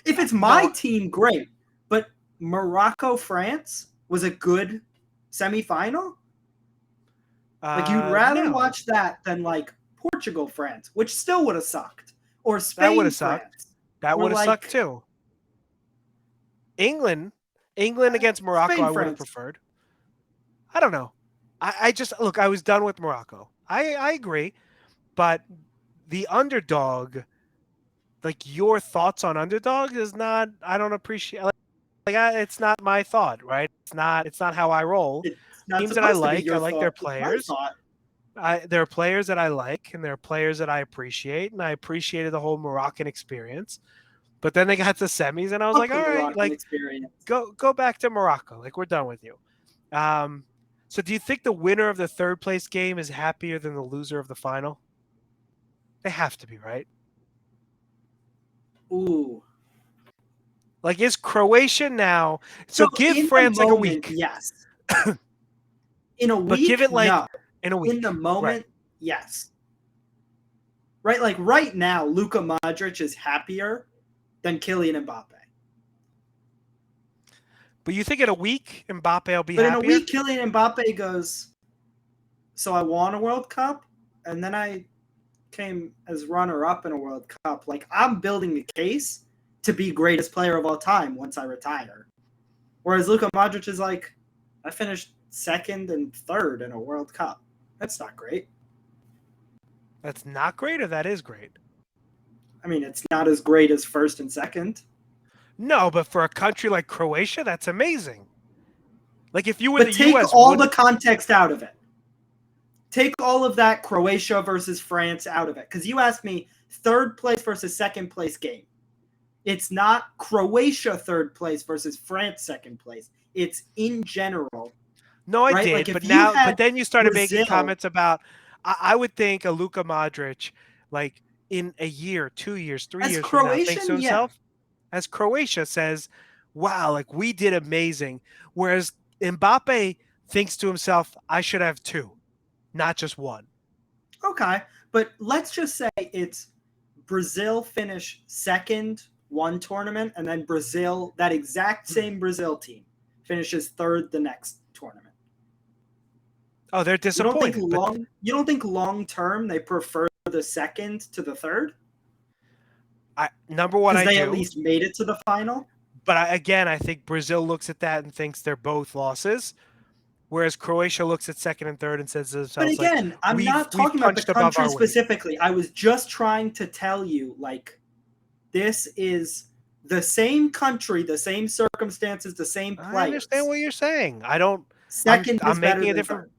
If it's my team, great. But Morocco, France was a good semifinal? Like, you'd rather watch that than, like, Portugal, France, which still would have sucked. Or Spain, France. That would have sucked too. England against Morocco, I would have preferred. I don't know. I just look. I was done with Morocco. I agree, but the underdog, like your thoughts on underdog, is not. I don't appreciate. It's not my thought, right? It's not how I roll. It's not Teams that supposed to be I your like their thought. It's my players. thought. There are players that I like, and there are players that I appreciate, and I appreciated the whole Moroccan experience. But then they got to semis, and I was Fuck like, the all right, Moroccan like experience. go back to Morocco. Like we're done with you. Um, so do you think the winner of the third place game is happier than the loser of the final? They have to be, right? Ooh. Like is Croatia now? So So give in the France like a moment, week, yes. In a but give week, it like no. in a In week, the right? moment, yes. Right, like right now, Luka Modric is happier than Kylian Mbappe. But you think in a week Mbappe will be But in a happier? week, Kylian Mbappe goes, so I won a World Cup, and then I came as runner-up in a World Cup. Like, I'm building a case to be greatest player of all time once I retire. Whereas Luka Modric is like, I finished second and third in a World Cup. That's not great. That's not great, or that is great. I mean, it's not as great as first and second. No, but for a country like Croatia, that's amazing. Like if you were But the take U.S., all the wouldn't context out of it. Take all of that Croatia versus France out of it. Because you asked me third place versus second place game. It's not Croatia third place versus France second place. It's in general, No, I right? Like did, if but you now, had but then you started making Brazil comments about. I would think a Luka Modric, like in a year, 2 years, three as years from now, thinks to Croatian, yeah. himself, as Croatia says, "Wow, like we did amazing." Whereas Mbappe thinks to himself, "I should have two, not just one." Okay. But let's just say it's Brazil finish second one tournament, and then Brazil, that exact same Brazil team, finishes third the next tournament. Oh, they're disappointed, but You don't think long term they prefer the second to the third? number one, Because I they at do. least made it to the final? But again, I think Brazil looks at that and thinks they're both losses, whereas Croatia looks at second and third and says to But themselves, like, again, I'm we've not we've talking about the punched above country our weight. specifically. I was just trying to tell you, like, this is the same country, the same circumstances, the same I understand players. what you're saying. I don't. Second is I'm better making a than different. third.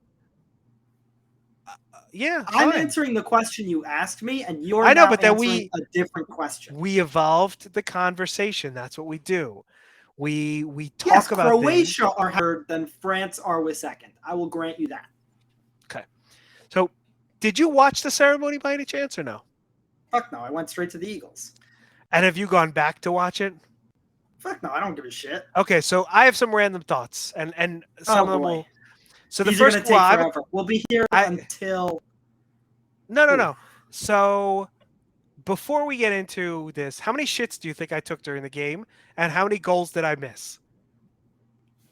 Yeah, I'm fine. answering the question you asked me, and you're I know, now but then answering a different question. we evolved the conversation. That's what we do. We Yes, talk about things. Croatia are higher than France are with second. I will grant you that. Okay. So, did you watch the ceremony by any chance or no? Fuck no, I went straight to the Eagles. And have you gone back to watch it? Fuck no, I don't give a shit. Okay, so I have some random thoughts, and some Oh of them boy, will. So the these are first, gonna well, take forever. We'll be here I until. Ooh. no. So before we get into this, how many shits do you think I took during the game, and how many goals did I miss?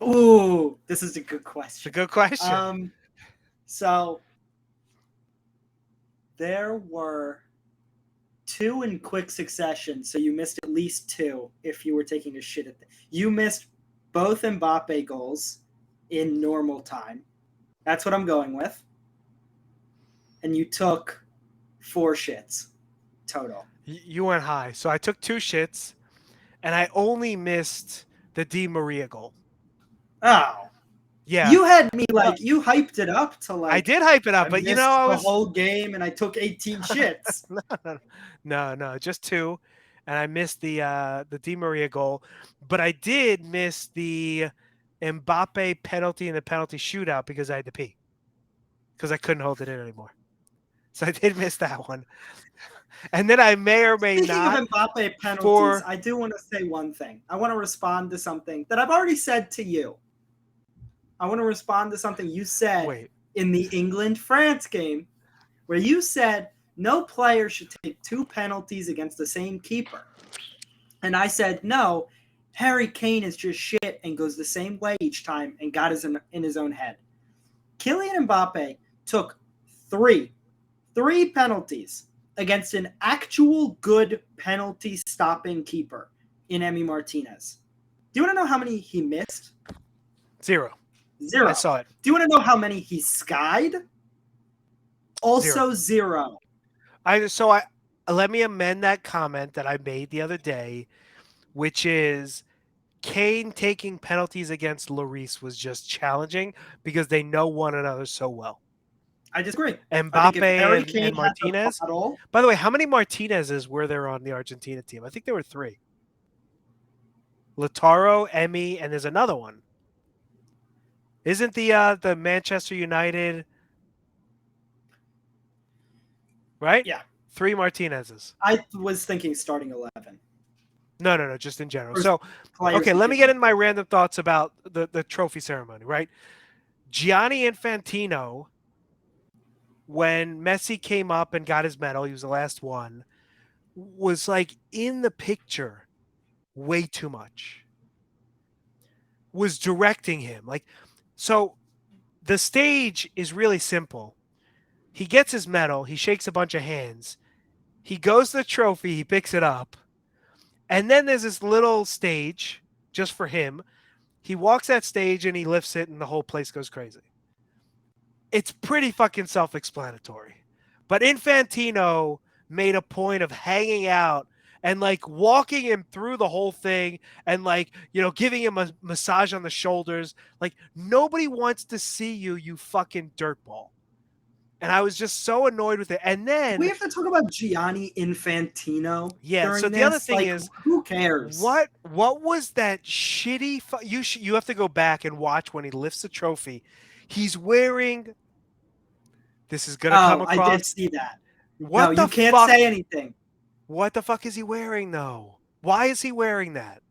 Ooh, this is a good It's a question. good question. So there were two in quick succession, so you missed at least two if you were taking a shit at you missed both Mbappe goals in normal time. That's what I'm going with. And you took four shits total. You went high, so I took two shits, and I only missed the Di Maria goal. Oh. Yeah, You had me well, like you hyped it up to I like did hype it I up, but missed I the was whole game and I took 18 shits. no, just two, and I missed the Di Maria goal, but I did miss the Mbappe penalty in the penalty shootout because I had to pee because I couldn't hold it in anymore. So I did miss that one, and then I may or may Speaking of not Mbappe penalties, for I do want to say one thing. I want to respond to something that I've already said to you. I want to respond to something you said wait. in the England-France game where you said no player should take two penalties against the same keeper. And I said, no, Harry Kane is just shit and goes the same way each time and got his in his own head. Kylian Mbappe took three penalties against an actual good penalty stopping keeper in Emi Martinez. Do you want to know how many he missed? 0. I 0. saw it. Do you want to know how many he skied? 0. Also 0. I let me amend that comment that I made the other day, which is Kane taking penalties against Lloris was just challenging because they know one another so well. I disagree. I think Mbappe if Harry and Kane had the Martinez. bottle, By the way, how many Martinezes were there on the Argentina team? I think there were 3. Lautaro, Emmy, and there's another one. Isn't the Manchester United right? yeah, 3 Martinezes. I was thinking starting 11. No, just in general. Or So, players okay, who let me came get on. into my random thoughts about the trophy ceremony, right? Gianni Infantino, when Messi came up and got his medal, he was the last one, was like in the picture way too much. Was directing him. Like, so the stage is really simple. He gets his medal, he shakes a bunch of hands, he goes to the trophy, he picks it up, and then there's this little stage just for him. He walks that stage and he lifts it, and the whole place goes crazy. It's pretty fucking self-explanatory. But Infantino made a point of hanging out and like walking him through the whole thing and like, giving him a massage on the shoulders. Like nobody wants to see you, you fucking dirtball. And I was just so annoyed with it. And Do we then, have to talk about Gianni Infantino yeah, so during the other this? thing Like, is, who cares? what was that shitty you have to go back and watch when he lifts the trophy. He's wearing, this is going to come Oh, I did across, see that. No, what you the can't fuck? say anything What the fuck is he wearing though? Why is he wearing that?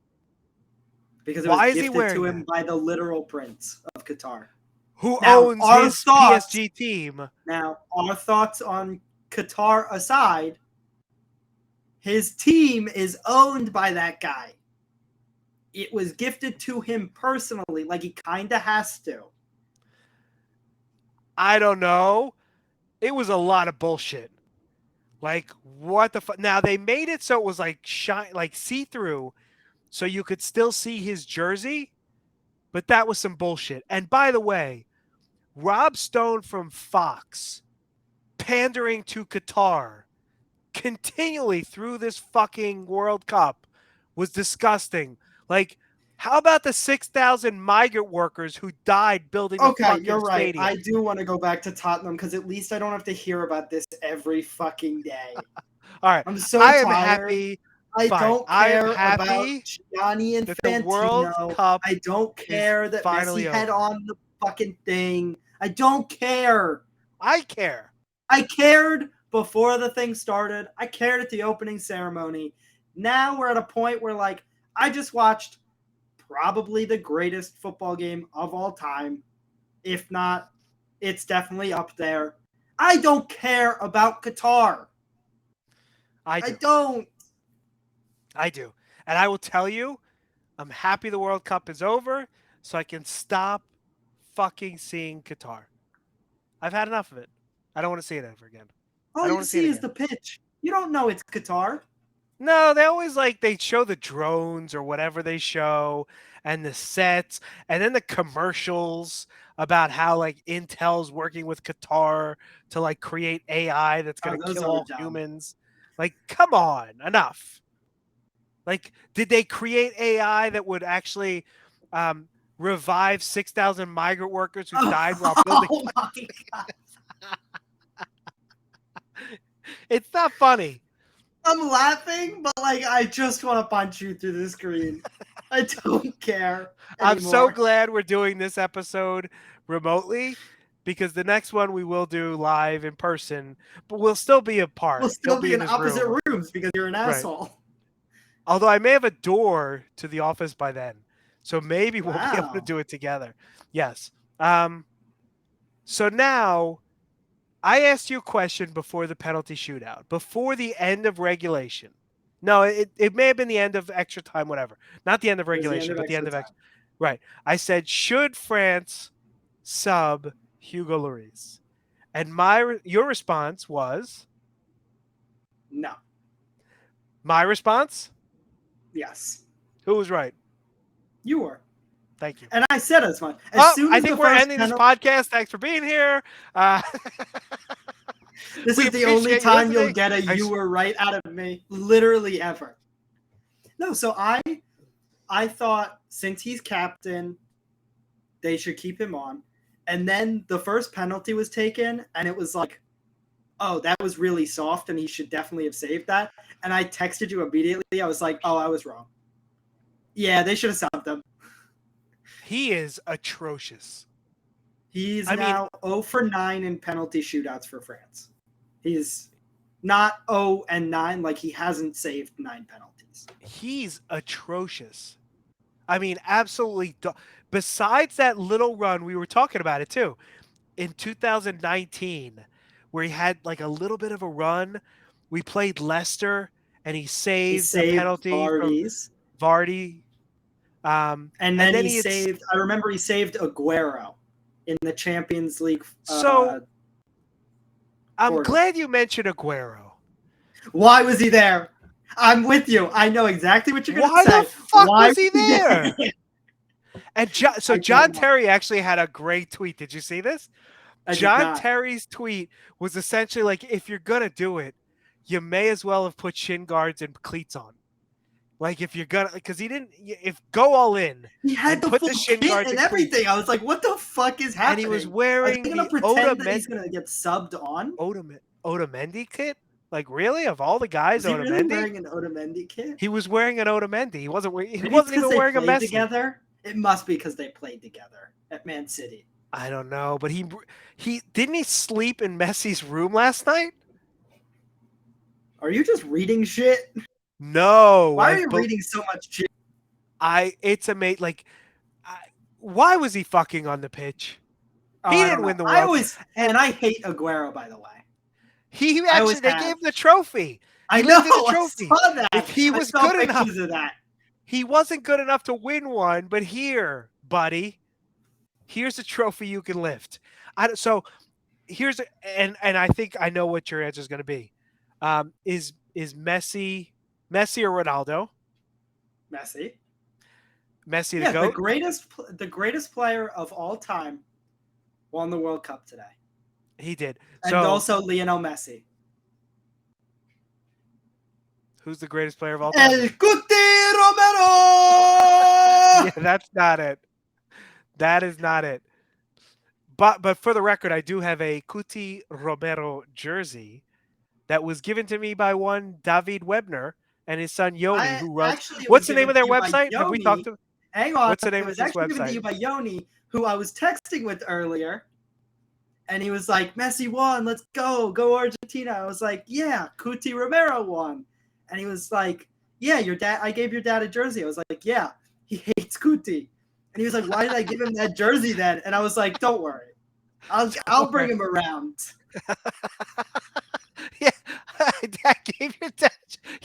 because it was Why is he gifted wearing to him that? by the literal prince of Qatar. Who Now, owns our his thoughts. PSG team? Now, our thoughts on Qatar aside, his team is owned by that guy. It was gifted to him personally, like he kind of has to. I don't know. It was a lot of bullshit. Like what the fuck? Now they made it so it was like like see through, so you could still see his jersey, but that was some bullshit. And by the way, Rob Stone from Fox pandering to Qatar continually through this fucking World Cup was disgusting. Like, how about the 6,000 migrant workers who died building the Okay, fucking you're right. I stadium? do want to go back to Tottenham because at least I don't have to hear about this every fucking day. All right. I'm so I am tired. happy. I Fine. don't I am care about happy Gianni that the World Infantino. Cup I don't is care that finally Messi had over. on the fucking thing. I don't care. I care. I cared before the thing started. I cared at the opening ceremony. Now we're at a point where, like, I just watched probably the greatest football game of all time. If not, it's definitely up there. I don't care about Qatar. I I do. don't. I do. And I will tell you, I'm happy the World Cup is over so I can stop fucking seeing Qatar. I've had enough of it. I don't want to see it ever again. I All don't you want to see it see is again. the pitch. You don't know it's Qatar. No, they always like they show the drones or whatever they show and the sets and then the commercials about how like Intel's working with Qatar to like create AI that's Oh, going to those kill are all dumb. humans. Like come on, enough. Like did they create AI that would actually um, revive 6,000 migrant workers who died while building? Oh my god. It's not funny. I'm laughing, but like I just want to punch you through the screen. I don't care I'm so anymore. glad we're doing this episode remotely because the next one we will do live in person, but we'll still be We'll apart. He'll still be be in in his opposite room. rooms because you're an Right. asshole. Although I may have a door to the office by then. So maybe we'll be able to Wow. do it together. Yes. So now I asked you a question before the penalty shootout, before the end of regulation. No, it may have been the end of extra time, whatever. Not the end of It was the end regulation, of but the extra end of time. right. I said, should France sub Hugo Lloris? And your response was No. my response. Yes. Who was right? You were. Thank you. And I said as much. As Oh, soon I as the think we're first ending this penalty, podcast. Thanks for being here. this We is the only appreciate you time you'll listening. get a "you were right" out of me, literally ever. No, so I thought since he's captain, they should keep him on. And then the first penalty was taken, and it was like, oh, that was really soft, and he should definitely have saved that. And I texted you immediately. I was like, oh, I was wrong. Yeah, they should have stopped him. He is atrocious. He's I mean, now 0 for 9 in penalty shootouts for France. He's not 0 and 9, like he hasn't saved 9 penalties. he's atrocious. I mean, absolutely. Besides that little run, we were talking about it too in 2019, where he had like a little bit of a run. We played Leicester, and he He saved a saved penalty from Vardy's. Vardy. And And then then he he had saved, I remember he saved Aguero in the Champions League so. I'm quarter. glad you mentioned Aguero. Why was he there? I'm with you. I know exactly what you're going to Why the say. fuck Why was he there? And so I John don't know. Terry actually had a great tweet. Did you see this? I did John not. Terry's tweet was essentially like, if you're gonna do it, you may as well have put shin guards and cleats on. Like if you're gonna, because he didn't. If go all in He had and the put full the shin kit guards and and cleats, everything. I was like, what the fuck is and he was happening? Are they wearing going to the pretend that he's going to get subbed on? Otamendi kit. Like really, of all the guys, Was he really Otamendi. wearing an Otamendi kit? He was wearing an Otamendi. He wasn't. He Maybe it's wasn't because even they wearing a played Messi. together. It must be because they played together at Man City. I don't know, but he didn't he sleep in Messi's room last night? Are you just reading shit? No, Why are you reading so much shit? It's amazing. Like, I, why was he fucking on the pitch? Oh, He I didn't don't know. win the I World Cup, always and I hate Aguero, by the way. he I actually always they have. gave him the trophy. I He know. lifted the I trophy. saw that. If he I was saw good enough, pictures of that. he wasn't good enough to win one. But here, buddy, here's a trophy you can lift. So here's and I think I know what your answer is going to be. Is Messi or Ronaldo? Messi. Messi the Yeah, goat. the greatest player of all time won the World Cup today, He did. and So also Lionel Messi. who's the greatest player of all time? El Cuti Romero. Yeah, that's not it. That is not it. But for the record, I do have a Cuti Romero jersey that was given to me by one David Webner and his son Yoni, I who runs. actually it was What's the name given of to their you by website? Have we talked Yoni. to? Hang on, What's the name it of was this actually given to website? you by Yoni, who I was texting with earlier, and he was like, "Messi won, let's go Argentina." I was like, "Yeah, Cuti Romero won," and he was like, "Yeah, your dad. I gave your dad a jersey." I was like, "Yeah, he hates Cuti," and he was like, "Why did I give him that jersey then?" And I was like, "Don't worry, I'll bring him around." Yeah, Dad gave your dad.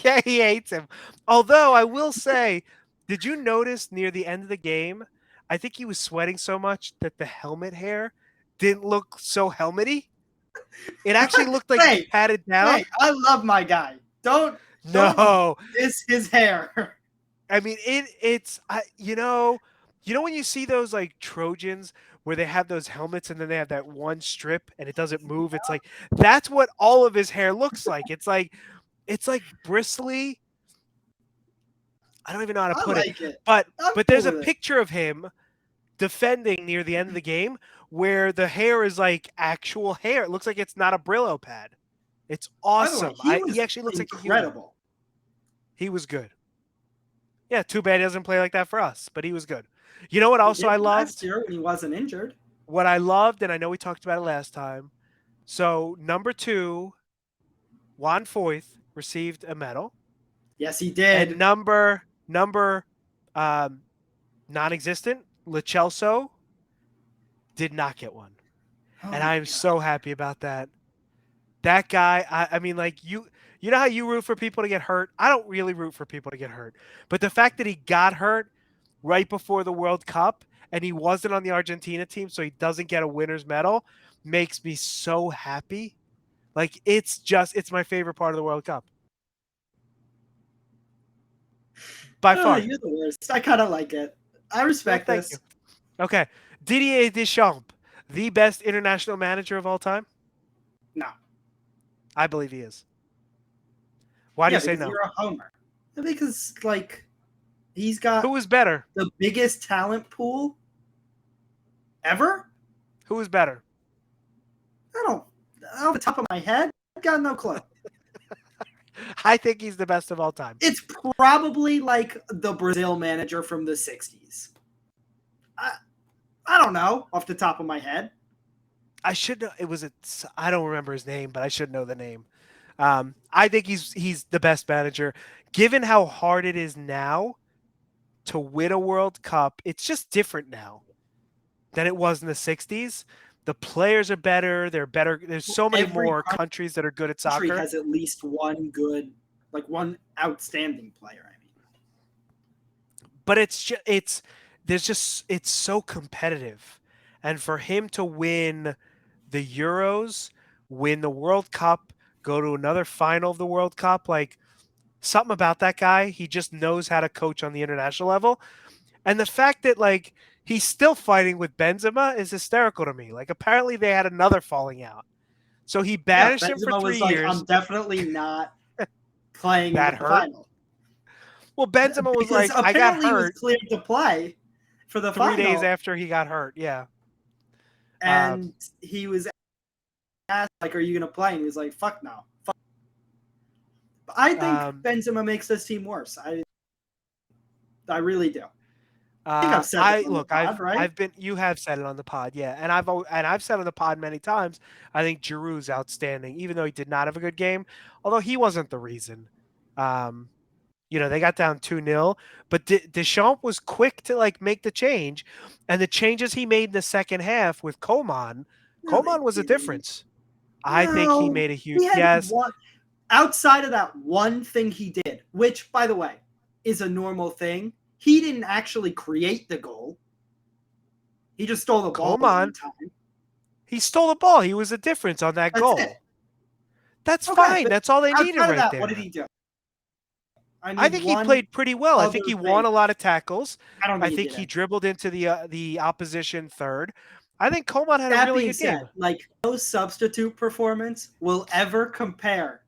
Yeah, he hates him. Although I will say, did you notice near the end of the game? I think he was sweating so much that the helmet hair didn't look so helmety. It actually looked like Hey, patted down. hey, I love my guy. Don't No, diss his hair. I mean it's when you see those like Trojans where they have those helmets and then they have that one strip and it doesn't move. It's like that's what all of his hair looks like. It's like bristly. I don't even know how to I put it. like it. But I'm but cool there's a with it. picture of him defending near the end of the game where the hair is like actual hair. It looks like it's not a Brillo pad. It's By the way, awesome. he He was actually looks like a human. incredible. He was good. Yeah, too bad he doesn't play like that for us, but he was good. You know what He also did I last loved? year when he wasn't injured. What I loved, and I know we talked about it last time. So number 2, Juan Foyth received a medal. Yes, he And did. number um, non-existent, Lo did not get one. Oh And my I'm god. so happy about that. That guy, I mean, like you know how you root for people to get hurt? I don't really root for people to get hurt. But the fact that he got hurt right before the World Cup and he wasn't on the Argentina team, so he doesn't get a winner's medal, makes me so happy. Like it's my favorite part of the World Cup. By Oh, far. you're the worst. I kind of like it. I Well, respect thank you. this. Okay. Didier Deschamps, the best international manager of all time? No. I believe he is. Why do Yeah, you say because no? you're a homer. Because like he's got Who is better? the biggest talent pool ever. Who is better? I don't, off the top of my head, I've got no clue. I think he's the best of all time. It's probably like the Brazil manager from the 60s. I, I don't know off the top of my head. I should know. It was a. I don't remember his name, but I should know the name. I think he's the best manager. Given how hard it is now to win a World Cup, it's just different now than it was in the '60s. The players are better. They're better. There's so many Every more countries that are good at country soccer. has at least one good, like one outstanding player. I mean, But it's there's just it's so competitive, and for him to win the Euros, win the World Cup, go to another final of the World Cup, like something about that guy, he just knows how to coach on the international level. And the fact that like he's still fighting with Benzema is hysterical to me. Like apparently they had another falling out. So he yeah, banished him for Benzema three was like, "I'm years. definitely not playing in That the hurt. final," Well, Benzema was because like, I got apparently he was hurt cleared to play for the 3 days final, after he got hurt. Yeah. Um, and he was asked like, "Are you gonna play?" And he was like, "Fuck no." But I think um, Benzema makes this team worse. I really do. I think I've said this I on the look, pod, right? I've been you have said it on the pod, yeah, and I've said on the pod many times. I think Giroud's outstanding, even though he did not have a good game. Although he wasn't the reason. Um, they got down 2-0, but Deschamps was quick to like make the change, and the changes he made in the second half with Coman, No, they Coman was a didn't. difference. I think he No, made a huge he had yes. one outside of that one thing he did, which, by the way, is a normal thing. He didn't actually create the goal. He just stole the ball one Coman, time. he stole the ball. He was a difference on that That's it. goal. That's Okay, fine. but That's all they needed outside of right that, what did there. he do? I I need think he one played pretty well. I think other he won thing. a lot of tackles. I don't I think he think did he it. dribbled into the opposition third. I think Coman had a That really being good said, game. like no substitute performance will ever compare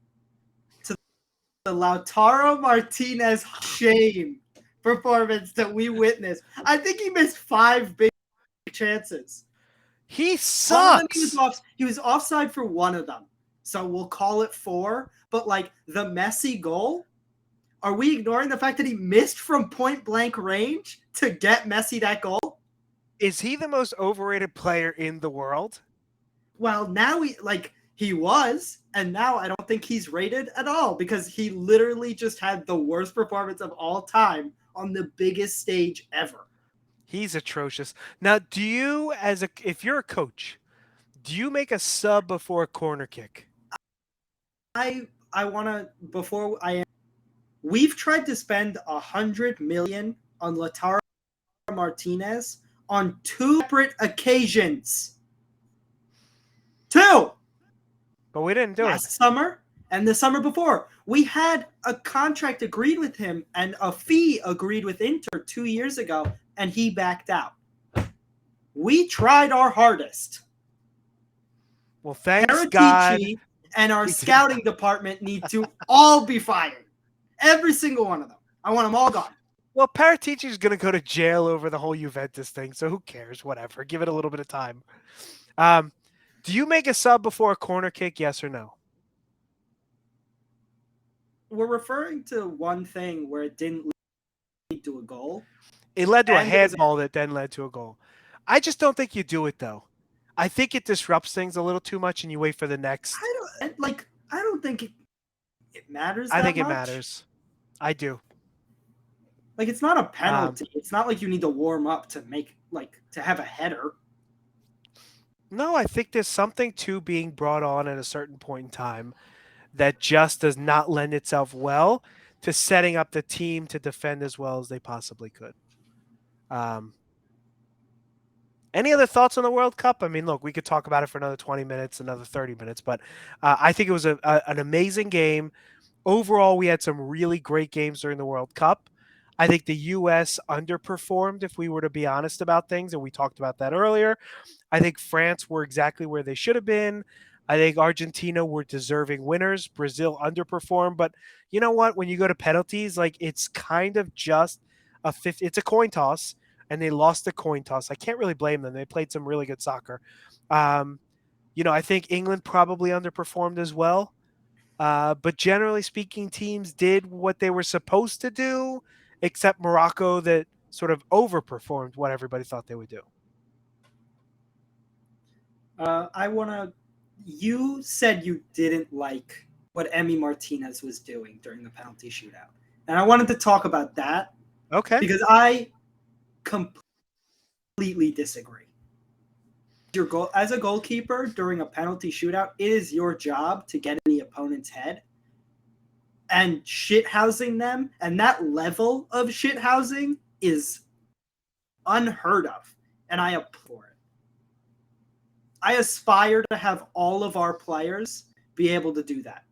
to the Lautaro Martinez shame performance that we witnessed. I think he missed 5 big chances. He One of them he was sucks. off. He was offside for one of them, so we'll call it 4. But like the Messi goal, are we ignoring the fact that he missed from point blank range to get Messi that goal? Is he the most overrated player in the world? Well, now he was, and now I don't think he's rated at all because he literally just had the worst performance of all time on the biggest stage ever. He's atrocious. Now, if you're a coach, do you make a sub before a corner kick? I want to before I we've tried to spend 100 million on Lautaro Martinez on 2 separate occasions. 2 But we didn't do it. last summer and the summer before. We had a contract agreed with him and a fee agreed with Inter 2 years ago, and he backed out. We tried our hardest. Well, thanks God Paratici and our we did not. scouting department need to all be fired. Every single one of them. I want them all gone. Well, Paratici's going to go to jail over the whole Juventus thing, so who cares? Whatever. Give it a little bit of time. Um, do you make a sub before a corner kick? Yes or no? We're referring to one thing where it didn't lead to a goal. It led to a And it was handball that then led to a goal. I just don't think you do it though. I think it disrupts things a little too much, and you wait for the next. I don't think it matters I that think it much. matters. I do. Like it's not a penalty. It's not like you need to warm up to to have a header. No, I think there's something to being brought on at a certain point in time that just does not lend itself well to setting up the team to defend as well as they possibly could. Um, any other thoughts on the World Cup? I mean, look, we could talk about it for another 20 minutes, another 30 minutes, but I think it was an amazing game. Overall, we had some really great games during the World Cup. I think the U.S. underperformed, if we were to be honest about things, and we talked about that earlier. I think France were exactly where they should have been. I think Argentina were deserving winners. Brazil underperformed, but you know what? When you go to penalties, like it's kind of just a 50. It's a coin toss, and they lost the coin toss. I can't really blame them. They played some really good soccer. Um, I think England probably underperformed as well. But generally speaking, teams did what they were supposed to do, except Morocco that sort of overperformed what everybody thought they would do. I want to. You said you didn't like what Emi Martinez was doing during the penalty shootout, and I wanted to talk about that Okay. because I completely disagree. Your goal as a goalkeeper during a penalty shootout, it is your job to get in the opponent's head and shithousing them, and that level of shithousing is unheard of, and I applaud it. I aspire to have all of our players be able to do that.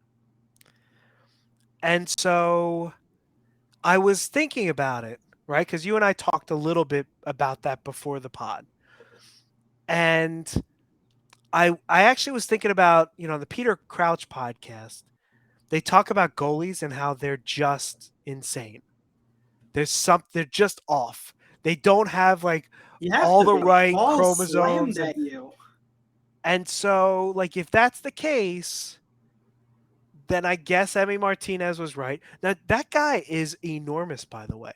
And so I was thinking about it, right? Because you and I talked a little bit about that before the pod. And I actually was thinking about, the Peter Crouch podcast. They talk about goalies and how they're just insane. They're just off. They don't have like You have all to the be. right Ball chromosomes slammed and at you. and so like if that's the case, then I guess Emi Martinez was right. Now that guy is enormous, by the way.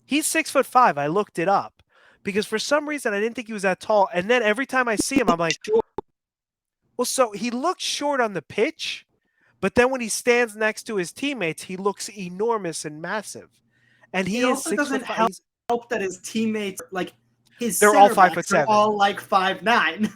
He's 6'5". I looked it up because for some reason I didn't think he was that tall. And then every time I see him, I'm like, well, so he looks short on the pitch, but then when he stands next to his teammates, he looks enormous and massive. And It he is also six foot doesn't five. help that his teammates, like his They're all center five foot backs, are seven. all like 5'9".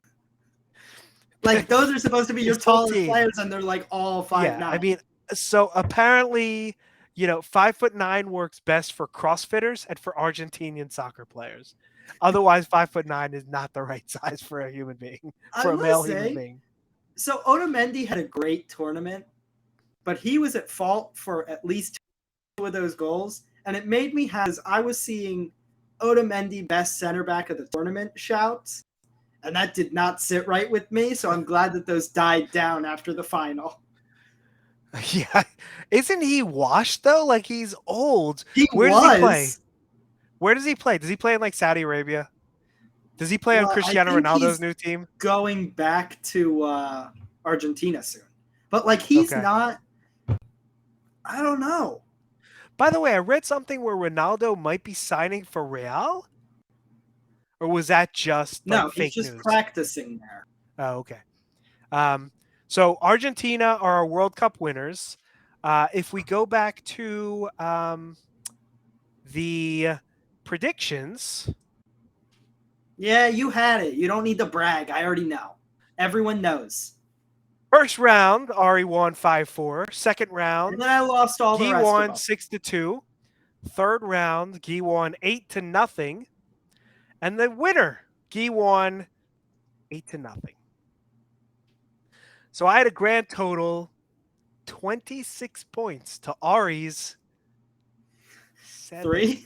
Like those are supposed to be your His whole tallest team. players, and they're like all 5'9". Yeah, I mean, so apparently, 5'9" works best for CrossFitters and for Argentinian soccer players. Otherwise, 5'9" is not the right size for a human being, I for a will male human say, being. so Otamendi had a great tournament, but he was at fault for at least two of those goals, and it made me as I was seeing Otamendi best center back of the tournament shouts, and that did not sit right with me. So I'm glad that those died down after the final. Yeah, isn't he washed though? Like he's old. He Where does he play? was. Where does he play? Does he play in like Saudi Arabia? Does he play on Well, I Cristiano think Ronaldo's he's new team? going back to Argentina soon. But like he's Okay. not. I don't know. By the way, I read something where Ronaldo might be signing for Real, or was that just like No, he's fake just news? practicing there. Oh, okay. So Argentina are our World Cup winners. If we go back to the predictions, Yeah, you had it. You don't need to brag. I already know. Everyone knows. first round Ari won 5-4. Second And round then I lost all the Guy rest of won them. 6-2. Third round Guy won 8-0, and the winner Guy won 8-0. So I had a grand total 26 points to Ari's 3,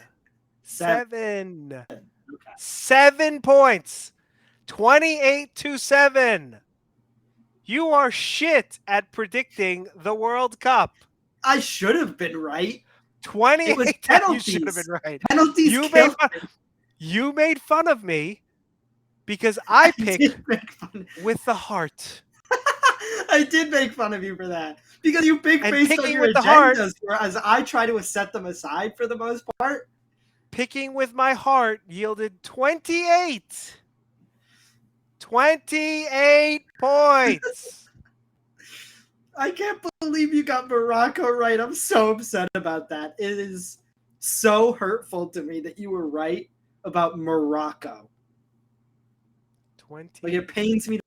7. 7. 7. Okay. 7 points. 28-7. You are shit at predicting the World Cup. I should have been right. 28. It was You should have penalties. been right. Penalties You killed me. you made fun of me because I pick did make fun. with the heart. I did make fun of you for that because you pick And based on picking your with the heart, agendas, whereas I try to set them aside for the most part. picking with my heart yielded 28. 28 points. I can't believe you got Morocco right. I'm so upset about that. It is so hurtful to me that you were right about Morocco. 20. Like it pains me to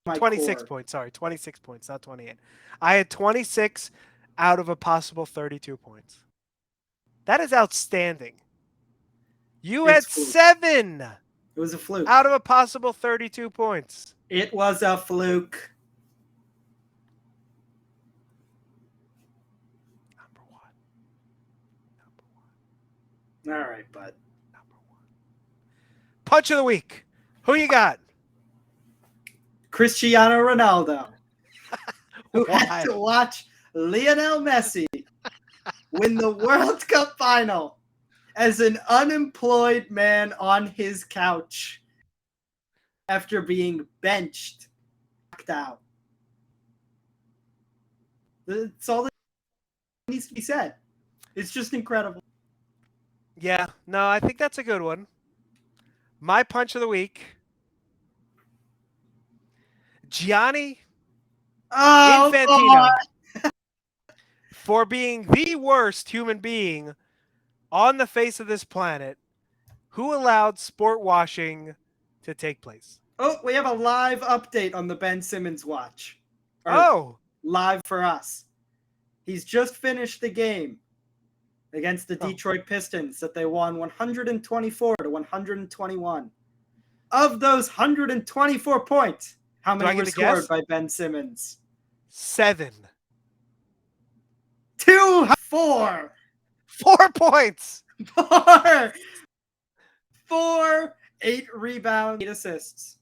my 26 core. points. Sorry, 26 points, not 28. I had 26 out of a possible 32 points. That is outstanding. You It's had fluke. 7 It was a fluke. out of a possible 32 points. It was a fluke. Number one. All right, bud. Punch of the week. Who you got? Cristiano Ronaldo, who had Why? to watch Lionel Messi win the World Cup final as an unemployed man on his couch after being benched, knocked out. That's all that needs to be said. It's just incredible. Yeah, no, I think that's a good one. My punch of the week. Gianni Oh, Infantino for being the worst human being on the face of this planet who allowed sport washing to take place. oh, we have a live update on the Ben Simmons watch. Or Oh, live for us. He's just finished the game against the Detroit Pistons that they won 124 to 121. Of those 124 points, how do I many get were to scored guess? by Ben Simmons? 7. 2, 4, 4 points. 4, 4, 8 rebounds, 8 assists.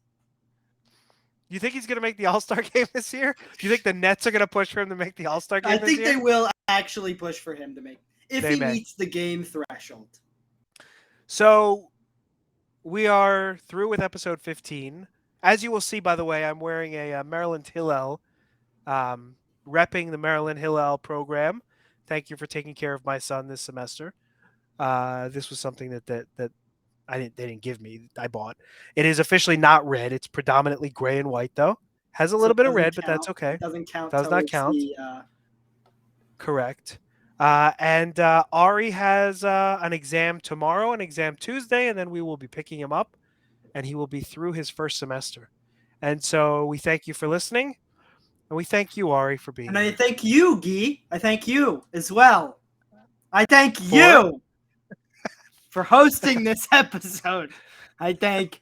You think he's going to make the All-Star game this year? Do you think the Nets are going to push for him to make the All-Star game I this think year? they will actually push for him to make, if They he may. meets the game threshold. So we are through with episode 15. As you will see, by the way, I'm wearing a Maryland Hillel, repping the Maryland Hillel program. Thank you for taking care of my son this semester. This was something that they didn't give me. I bought. It is officially not red. It's predominantly gray and white, though. Has a So little it bit of doesn't red, but that's count. okay. It doesn't count Does not towards count. the Correct. And Ari has an exam tomorrow, an exam Tuesday, and then we will be picking him up, and he will be through his first semester. And so we thank you for listening, and we thank you, Ari, for being And I here. thank you, Guy. I thank you as well. I thank For you for hosting this episode. I thank